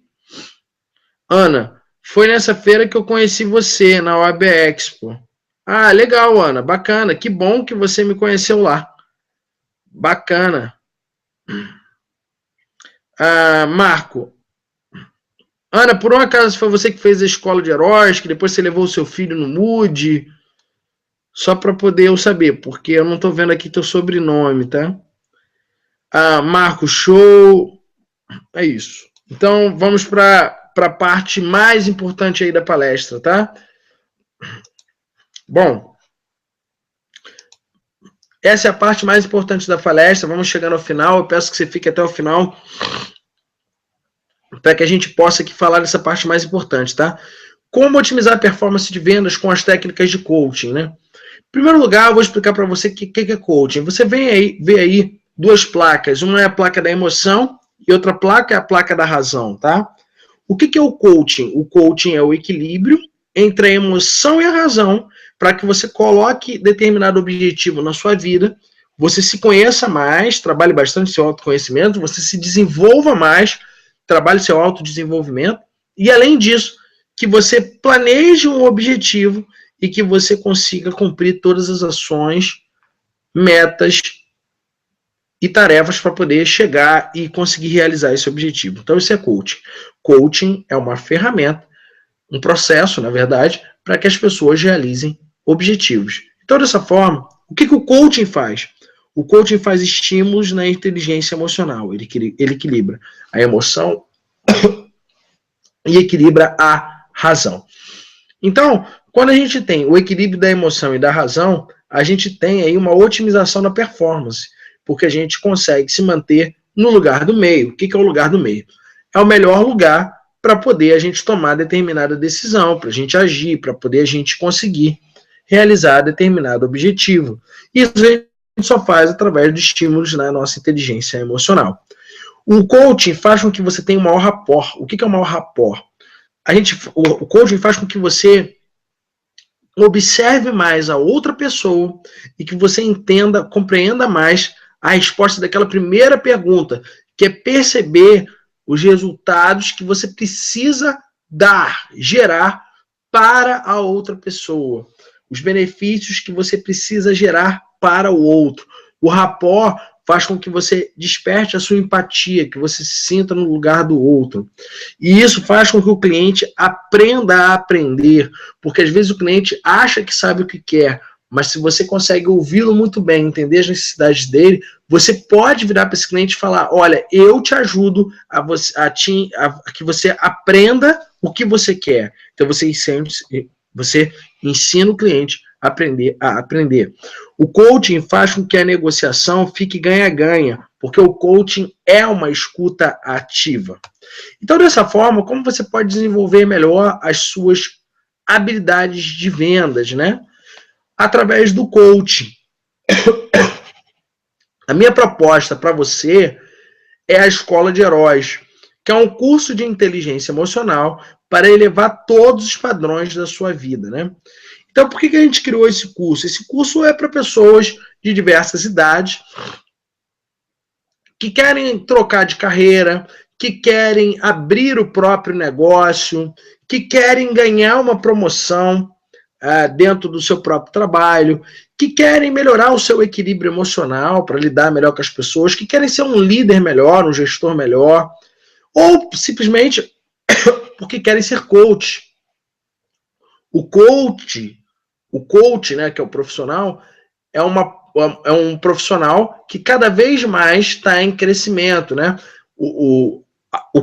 Ana, foi nessa feira que eu conheci você, na OAB Expo. Ah, legal, Ana, bacana. Que bom que você me conheceu lá. Bacana. Marco. Ana, por um acaso foi você que fez a escola de heróis, que depois você levou o seu filho no Mood? Só para poder eu saber, porque eu não estou vendo aqui teu sobrenome, tá? Marco, show. É isso. Então, vamos para a parte mais importante aí da palestra, tá? Bom, essa é a parte mais importante da palestra. Vamos chegando ao final. Eu peço que você fique até o final, para que a gente possa aqui falar dessa parte mais importante, tá? Como otimizar a performance de vendas com as técnicas de coaching, né? Em primeiro lugar, eu vou explicar para você o que é coaching. Você vê aí duas placas, uma é a placa da emoção e outra placa é a placa da razão, tá? O que é o coaching? O coaching é o equilíbrio entre a emoção e a razão para que você coloque determinado objetivo na sua vida, você se conheça mais, trabalhe bastante seu autoconhecimento, você se desenvolva mais, trabalhe seu autodesenvolvimento e, além disso, que você planeje um objetivo e que você consiga cumprir todas as ações, metas e tarefas para poder chegar e conseguir realizar esse objetivo. Então, isso é coaching. Coaching é uma ferramenta, um processo, na verdade, para que as pessoas realizem objetivos. Então, dessa forma, o que o coaching faz? O coaching faz estímulos na inteligência emocional. Ele equilibra a emoção e equilibra a razão. Então, quando a gente tem o equilíbrio da emoção e da razão, a gente tem aí uma otimização da performance, porque a gente consegue se manter no lugar do meio. O que é o lugar do meio? É o melhor lugar para poder a gente tomar determinada decisão, para a gente agir, para poder a gente conseguir realizar determinado objetivo. Isso a gente só faz através de estímulos na nossa inteligência emocional. O coaching faz com que você tenha um maior rapport. O que é o maior rapport? O coaching faz com que você observe mais a outra pessoa e que você entenda, compreenda mais a resposta daquela primeira pergunta, que é perceber os resultados que você precisa dar, gerar para a outra pessoa, os benefícios que você precisa gerar para o outro. O rapport faz com que você desperte a sua empatia, que você se sinta no lugar do outro. E isso faz com que o cliente aprenda a aprender, porque às vezes o cliente acha que sabe o que quer, mas se você consegue ouvi-lo muito bem, entender as necessidades dele, você pode virar para esse cliente e falar, olha, eu te ajudo a que você aprenda o que você quer. Então você ensina o cliente a aprender. O coaching faz com que a negociação fique ganha-ganha, porque o coaching é uma escuta ativa. Então, dessa forma, como você pode desenvolver melhor as suas habilidades de vendas, né? Através do coaching. A minha proposta para você é a Escola de Heróis, que é um curso de inteligência emocional para elevar todos os padrões da sua vida, né? Então, por que a gente criou esse curso? Esse curso é para pessoas de diversas idades que querem trocar de carreira, que querem abrir o próprio negócio, que querem ganhar uma promoção dentro do seu próprio trabalho, que querem melhorar o seu equilíbrio emocional para lidar melhor com as pessoas, que querem ser um líder melhor, um gestor melhor, ou simplesmente porque querem ser coach. O coach, né, que é o profissional, é um profissional que cada vez mais está em crescimento, né? O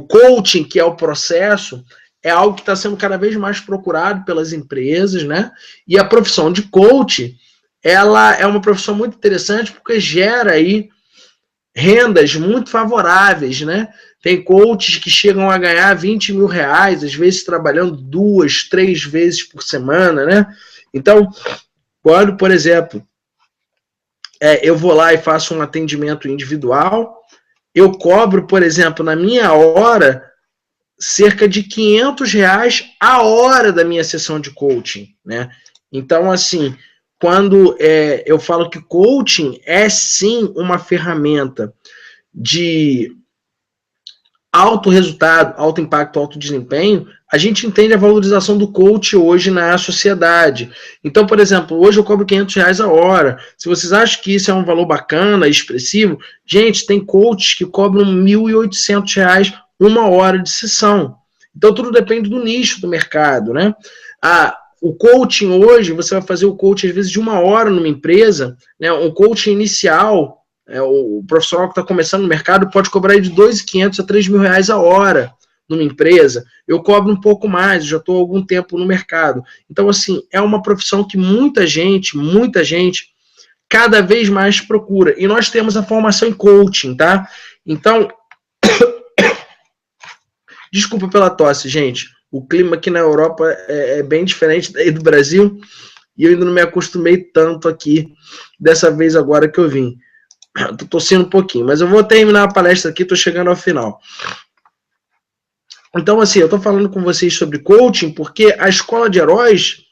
coaching, que é o processo, é algo que está sendo cada vez mais procurado pelas empresas, né? E a profissão de coach, ela é uma profissão muito interessante porque gera aí rendas muito favoráveis, né? Tem coaches que chegam a ganhar 20 mil reais, às vezes trabalhando 2, 3 vezes por semana, né? Então, quando, por exemplo, eu vou lá e faço um atendimento individual, eu cobro, por exemplo, na minha hora, cerca de 500 reais a hora da minha sessão de coaching, né? Então, assim, quando eu falo que coaching é sim uma ferramenta de alto resultado, alto impacto, alto desempenho, a gente entende a valorização do coach hoje na sociedade. Então, por exemplo, hoje eu cobro 500 reais a hora. Se vocês acham que isso é um valor bacana, expressivo, gente, tem coaches que cobram 1.800 reais uma hora de sessão. Então, tudo depende do nicho do mercado, né? O coaching hoje, você vai fazer o coaching às vezes de 1 hora numa empresa, né? Um coaching inicial, o profissional que está começando no mercado pode cobrar de 2.500 a 3 mil reais a hora numa empresa. Eu cobro um pouco mais, já estou há algum tempo no mercado. Então, assim, é uma profissão que muita gente, cada vez mais procura. E nós temos a formação em coaching, tá? Então, Desculpa pela tosse, gente. O clima aqui na Europa é bem diferente daí do Brasil e eu ainda não me acostumei tanto aqui dessa vez agora que eu vim. Tô tossindo um pouquinho, mas eu vou terminar a palestra aqui, tô chegando ao final. Então, assim, eu tô falando com vocês sobre coaching porque a Escola de Heróis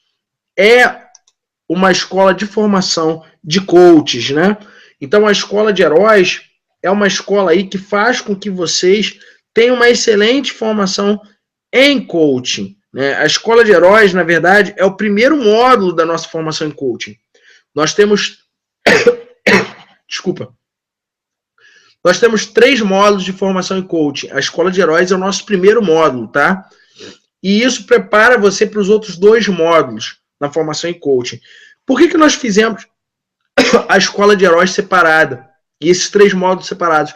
é uma escola de formação de coaches, né? Então, a Escola de Heróis é uma escola aí que faz com que vocês tenham uma excelente formação em coaching, né? A Escola de Heróis, na verdade, é o primeiro módulo da nossa formação em coaching. Nós temos... Desculpa. Nós temos 3 módulos de formação em coaching. A Escola de Heróis é o nosso primeiro módulo, tá? E isso prepara você para os outros 2 módulos na formação em coaching. Por que nós fizemos a Escola de Heróis separada e esses 3 módulos separados?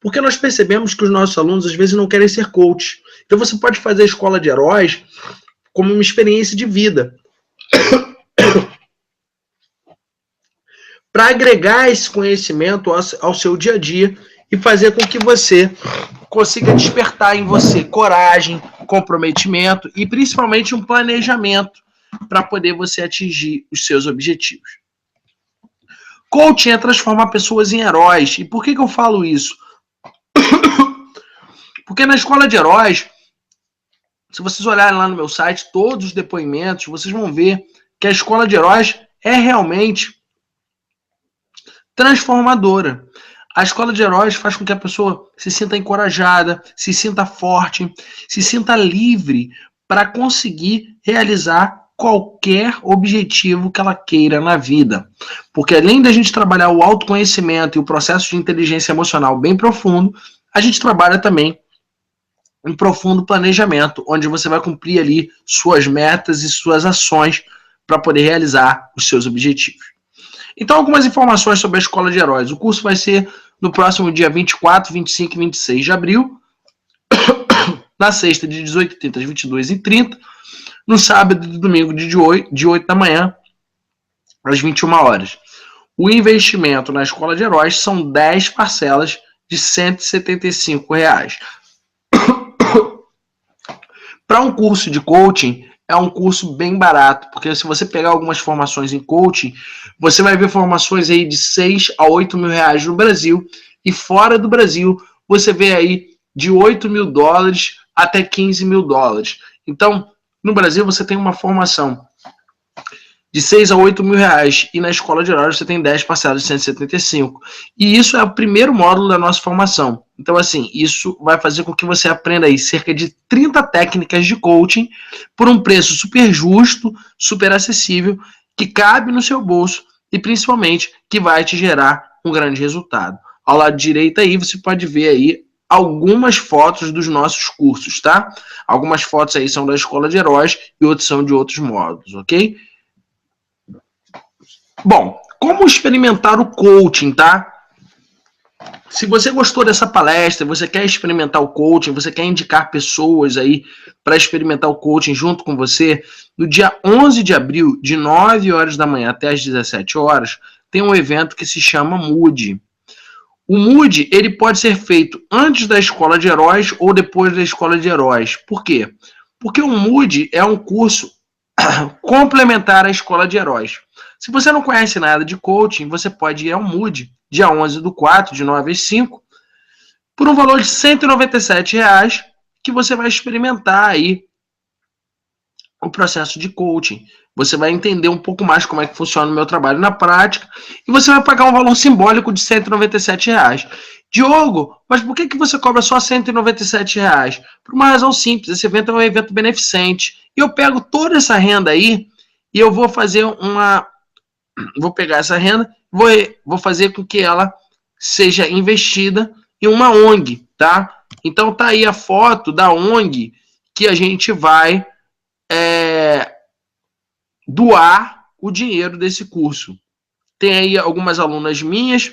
Porque nós percebemos que os nossos alunos às vezes não querem ser coach. Então você pode fazer a Escola de Heróis como uma experiência de vida. Para agregar esse conhecimento ao seu dia a dia e fazer com que você consiga despertar em você coragem, comprometimento e principalmente um planejamento para poder você atingir os seus objetivos. Coaching é transformar pessoas em heróis. E por que eu falo isso? Porque na Escola de Heróis, se vocês olharem lá no meu site, todos os depoimentos, vocês vão ver que a Escola de Heróis é realmente transformadora. A Escola de Heróis faz com que a pessoa se sinta encorajada, se sinta forte, se sinta livre para conseguir realizar qualquer objetivo que ela queira na vida. Porque além da gente trabalhar o autoconhecimento e o processo de inteligência emocional bem profundo, a gente trabalha também um profundo planejamento, onde você vai cumprir ali suas metas e suas ações para poder realizar os seus objetivos. Então, algumas informações sobre a Escola de Heróis. O curso vai ser no próximo dia 24, 25 e 26 de abril, na sexta de 18h30 às 22h30, no sábado e domingo de 8 da manhã às 21 horas. O investimento na Escola de Heróis são 10 parcelas de R$ 175. Para um curso de coaching, é um curso bem barato, porque se você pegar algumas formações em coaching, você vai ver formações aí de 6 a 8 mil reais no Brasil, e fora do Brasil, você vê aí de 8 mil dólares até 15 mil dólares. Então, no Brasil, você tem uma formação de 6 a 8 mil reais, e na Escola de Heróis você tem 10 parcelas de 175. E isso é o primeiro módulo da nossa formação. Então, assim, isso vai fazer com que você aprenda aí cerca de 30 técnicas de coaching por um preço super justo, super acessível, que cabe no seu bolso e, principalmente, que vai te gerar um grande resultado. Ao lado direito aí, você pode ver aí algumas fotos dos nossos cursos, tá? Algumas fotos aí são da Escola de Heróis e outras são de outros módulos, ok? Bom, como experimentar o coaching, tá? Se você gostou dessa palestra, você quer experimentar o coaching, você quer indicar pessoas aí para experimentar o coaching junto com você, no dia 11 de abril, de 9 horas da manhã até as 17 horas, tem um evento que se chama Mood. O Mood, ele pode ser feito antes da Escola de Heróis ou depois da Escola de Heróis. Por quê? Porque o Mood é um curso complementar à Escola de Heróis. Se você não conhece nada de coaching, você pode ir ao Mood, dia 11/4, de 9 às 5, por um valor de R$ 197, que você vai experimentar aí o processo de coaching. Você vai entender um pouco mais como é que funciona o meu trabalho na prática e você vai pagar um valor simbólico de R$ 197. Diogo, mas por que você cobra só R$ 197? Por uma razão simples, esse evento é um evento beneficente. E eu pego toda essa renda aí e eu vou fazer vou pegar essa renda, vou fazer com que ela seja investida em uma ONG, tá? Então tá aí a foto da ONG que a gente vai doar o dinheiro desse curso. Tem aí algumas alunas minhas,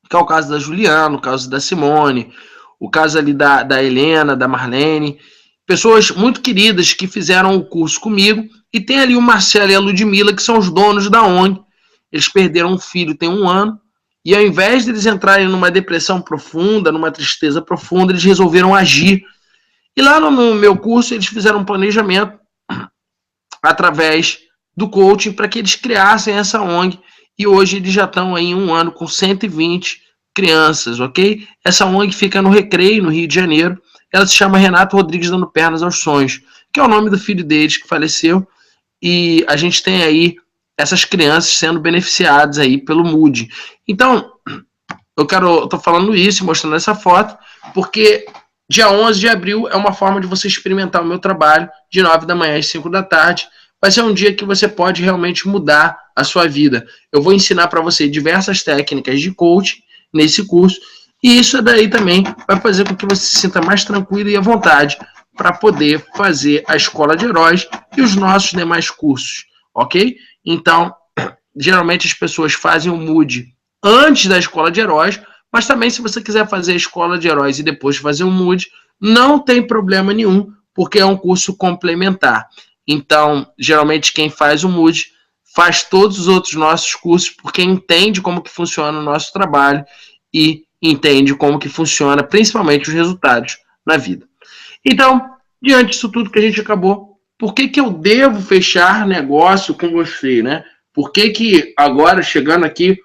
que é o caso da Juliana, o caso da Simone, o caso ali da Helena, da Marlene, pessoas muito queridas que fizeram o curso comigo, e tem ali o Marcelo e a Ludmila, que são os donos da ONG. Eles perderam um filho tem 1 ano, E ao invés de eles entrarem numa depressão profunda, numa tristeza profunda, eles resolveram agir. E lá no meu curso, eles fizeram um planejamento através do coaching para que eles criassem essa ONG. E hoje eles já estão aí em um ano com 120 crianças, ok? Essa ONG fica no Recreio, no Rio de Janeiro. Ela se chama Renato Rodrigues Dando Pernas aos Sonhos, que é o nome do filho deles que faleceu. E a gente tem aí essas crianças sendo beneficiadas aí pelo Mood. Então, eu tô falando isso, mostrando essa foto, porque dia 11 de abril é uma forma de você experimentar o meu trabalho, de 9 da manhã às 5 da tarde. Vai ser um dia que você pode realmente mudar a sua vida. Eu vou ensinar para você diversas técnicas de coaching nesse curso, e isso daí também vai fazer com que você se sinta mais tranquilo e à vontade para poder fazer a Escola de Heróis e os nossos demais cursos, ok? Então, geralmente as pessoas fazem o Mood antes da Escola de Heróis, mas também se você quiser fazer a Escola de Heróis e depois fazer o Mood, não tem problema nenhum, porque é um curso complementar. Então, geralmente quem faz o Mood faz todos os outros nossos cursos, porque entende como que funciona o nosso trabalho e entende como que funciona, principalmente os resultados na vida. Então, diante disso tudo que a gente acabou, por que eu devo fechar negócio com você, né? Por que agora, chegando aqui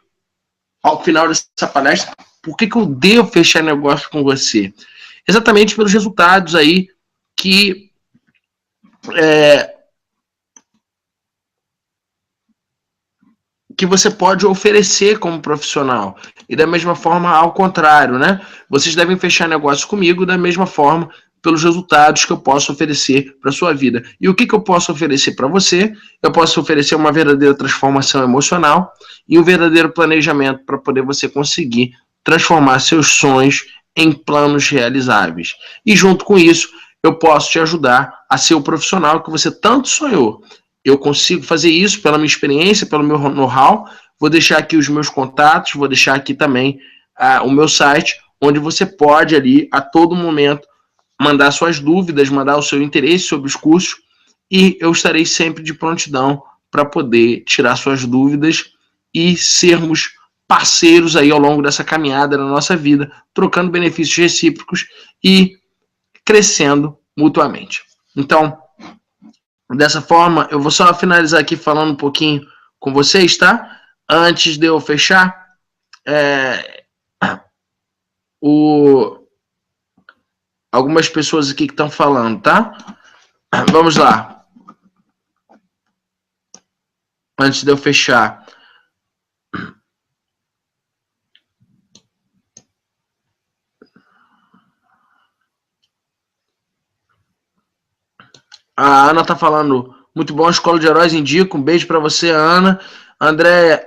ao final dessa palestra, por que eu devo fechar negócio com você? Exatamente pelos resultados aí que você pode oferecer como profissional. E da mesma forma, ao contrário, né? Vocês devem fechar negócio comigo da mesma forma, pelos resultados que eu posso oferecer para a sua vida. E o que eu posso oferecer para você? Eu posso oferecer uma verdadeira transformação emocional e um verdadeiro planejamento para poder você conseguir transformar seus sonhos em planos realizáveis. E junto com isso, eu posso te ajudar a ser o profissional que você tanto sonhou. Eu consigo fazer isso pela minha experiência, pelo meu know-how. Vou deixar aqui os meus contatos, vou deixar aqui também o meu site, onde você pode ali, a todo momento, mandar suas dúvidas, mandar o seu interesse sobre os cursos, e eu estarei sempre de prontidão para poder tirar suas dúvidas e sermos parceiros aí ao longo dessa caminhada na nossa vida, trocando benefícios recíprocos e crescendo mutuamente. Então, dessa forma, eu vou só finalizar aqui falando um pouquinho com vocês, tá? Antes de eu fechar, algumas pessoas aqui que estão falando, tá? Vamos lá. Antes de eu fechar. A Ana tá falando, muito bom, Escola de Heróis, indico. Um beijo para você, Ana. André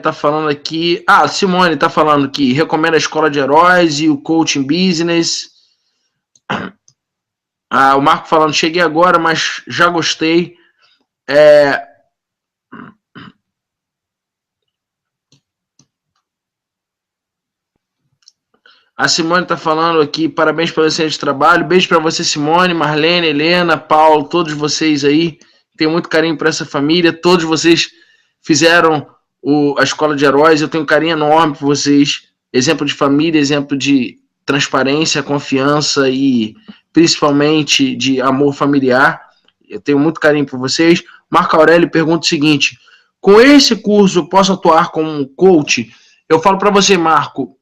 tá falando aqui. Simone tá falando que recomenda a Escola de Heróis e o Coaching Business. O Marco falando, cheguei agora, mas já gostei. A Simone tá falando aqui, parabéns pelo excelente trabalho. Beijo para você, Simone, Marlene, Helena, Paulo, todos vocês aí. Tenho muito carinho por essa família. Todos vocês fizeram a Escola de Heróis. Eu tenho um carinho enorme por vocês. Exemplo de família, exemplo de transparência, confiança e principalmente de amor familiar. Eu tenho muito carinho por vocês. Marco Aurélio pergunta o seguinte: com esse curso eu posso atuar como coach? Eu falo para você, Marco,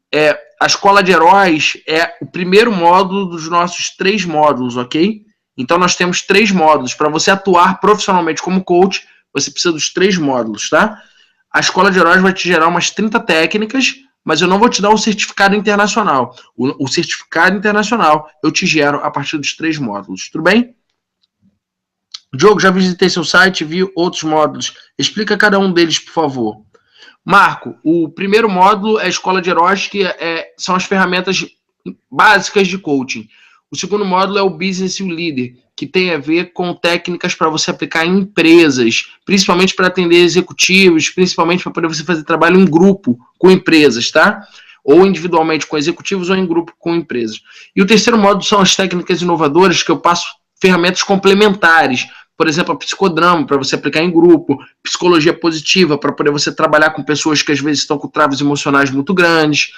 a Escola de Heróis é o primeiro módulo dos nossos 3 módulos, ok? Então nós temos 3 módulos. Para você atuar profissionalmente como coach, você precisa dos 3 módulos, tá? A Escola de Heróis vai te gerar umas 30 técnicas, mas eu não vou te dar o certificado internacional. O certificado internacional eu te gero a partir dos 3 módulos, tudo bem? Diogo, já visitei seu site, vi outros módulos. Explica cada um deles, por favor. Marco, o primeiro módulo é a Escola de Heróis, que são as ferramentas básicas de coaching. O segundo módulo é o Business e o Líder, que tem a ver com técnicas para você aplicar em empresas, principalmente para atender executivos, principalmente para poder você fazer trabalho em grupo com empresas, tá? Ou individualmente com executivos ou em grupo com empresas. E o terceiro módulo são as técnicas inovadoras, que eu passo ferramentas complementares. por exemplo, a psicodrama, para você aplicar em grupo, psicologia positiva, para poder você trabalhar com pessoas que às vezes estão com travas emocionais muito grandes,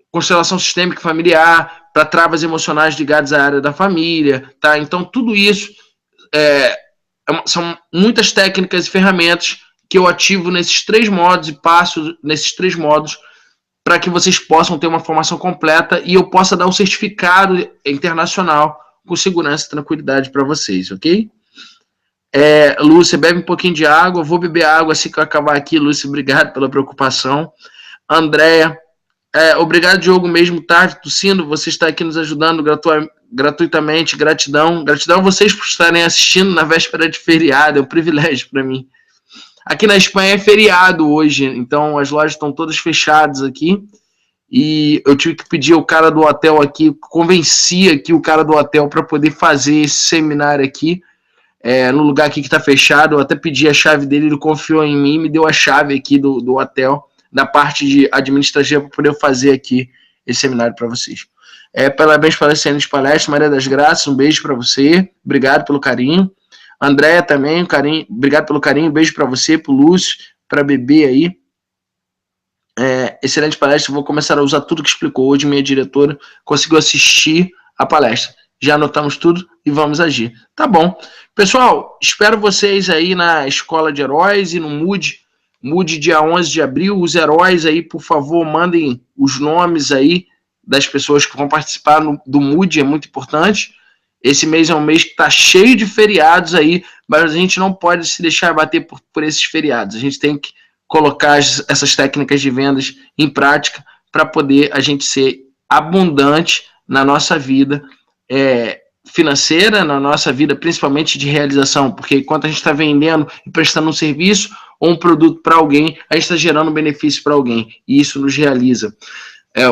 constelação sistêmica familiar, para travas emocionais ligadas à área da família, tá? Então, tudo isso são muitas técnicas e ferramentas que eu ativo nesses 3 modos e passo nesses 3 modos para que vocês possam ter uma formação completa e eu possa dar um certificado internacional com segurança e tranquilidade para vocês, ok? Lúcia, bebe um pouquinho de água. Eu vou beber água assim que eu acabar aqui, Lúcia. Obrigado pela preocupação. Andréia, obrigado, Diogo, mesmo tarde, tossindo. Você está aqui nos ajudando gratuitamente. Gratidão. Gratidão a vocês por estarem assistindo na véspera de feriado. É um privilégio para mim. Aqui na Espanha é feriado hoje, então as lojas estão todas fechadas aqui. E eu tive que pedir o cara do hotel aqui, convenci aqui o cara do hotel para poder fazer esse seminário aqui, no lugar aqui que está fechado. Eu até pedi a chave dele, ele confiou em mim, me deu a chave aqui do hotel, da parte de administrativa, para poder fazer aqui esse seminário para vocês. Parabéns pela excelente palestra, Maria das Graças, um beijo para você, obrigado pelo carinho. Andréia também, obrigado pelo carinho, beijo para você, para o Lúcio, para a Bebê aí. Excelente palestra, vou começar a usar tudo que explicou hoje, minha diretora conseguiu assistir a palestra. Já anotamos tudo e vamos agir. Tá bom. Pessoal, espero vocês aí na Escola de Heróis e no Mood dia 11 de abril. Os heróis aí, por favor, mandem os nomes aí das pessoas que vão participar do Mood, é muito importante. Esse mês é um mês que está cheio de feriados aí, mas a gente não pode se deixar bater por esses feriados. A gente tem que colocar essas técnicas de vendas em prática para poder a gente ser abundante na nossa vida financeira, na nossa vida principalmente de realização, porque enquanto a gente está vendendo e prestando um serviço ou um produto para alguém, a gente está gerando um benefício para alguém, e isso nos realiza.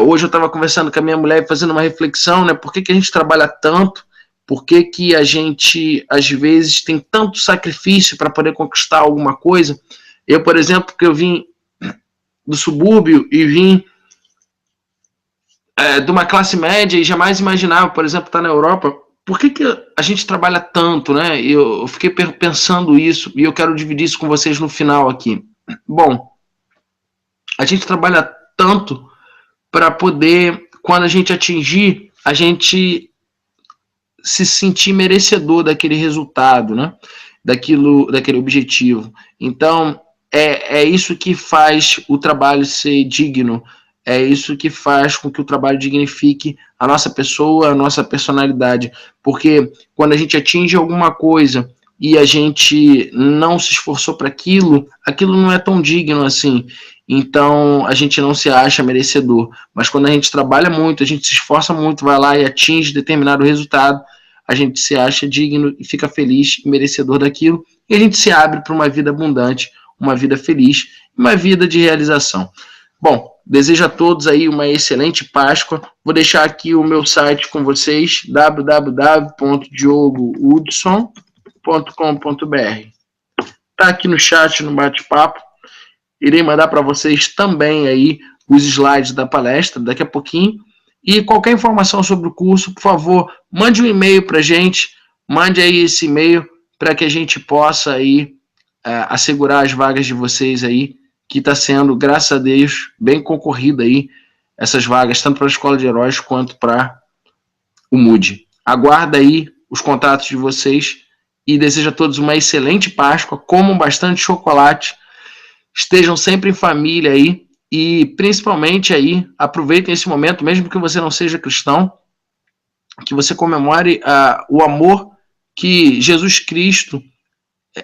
Hoje eu estava conversando com a minha mulher e fazendo uma reflexão, né? Por que a gente trabalha tanto? Por que a gente, às vezes, tem tanto sacrifício para poder conquistar alguma coisa? Eu, por exemplo, que eu vim do subúrbio e vim de uma classe média e jamais imaginava, por exemplo, estar na Europa. Por que a gente trabalha tanto, né? Eu fiquei pensando isso e eu quero dividir isso com vocês no final aqui. Bom, a gente trabalha tanto para poder, quando a gente atingir, a gente se sentir merecedor daquele resultado, né? Daquele objetivo. Então, é isso que faz o trabalho ser digno, é isso que faz com que o trabalho dignifique a nossa pessoa, a nossa personalidade, porque quando a gente atinge alguma coisa e a gente não se esforçou para aquilo não é tão digno assim, então a gente não se acha merecedor, mas quando a gente trabalha muito, a gente se esforça muito, vai lá e atinge determinado resultado, a gente se acha digno e fica feliz e merecedor daquilo, e a gente se abre para uma vida abundante, uma vida feliz, uma vida de realização. Bom, desejo a todos aí uma excelente Páscoa. Vou deixar aqui o meu site com vocês, www.diogohudson.com.br. Está aqui no chat, no bate-papo. Irei mandar para vocês também aí os slides da palestra daqui a pouquinho. E qualquer informação sobre o curso, por favor, mande um e-mail para a gente, mande aí esse e-mail para que a gente possa aí assegurar as vagas de vocês aí, que está sendo, graças a Deus, bem concorrida aí, essas vagas, tanto para a Escola de Heróis quanto para o Mood. Aguarda aí os contatos de vocês e desejo a todos uma excelente Páscoa, comam bastante chocolate, estejam sempre em família aí, e principalmente aí, aproveitem esse momento, mesmo que você não seja cristão, que você comemore o amor que Jesus Cristo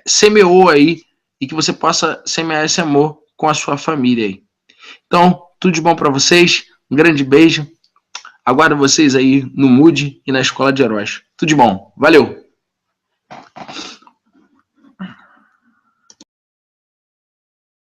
semeou aí, e que você possa semear esse amor com a sua família aí. Então, tudo de bom para vocês, um grande beijo, aguardo vocês aí no Mood e na Escola de Heróis. Tudo de bom, valeu!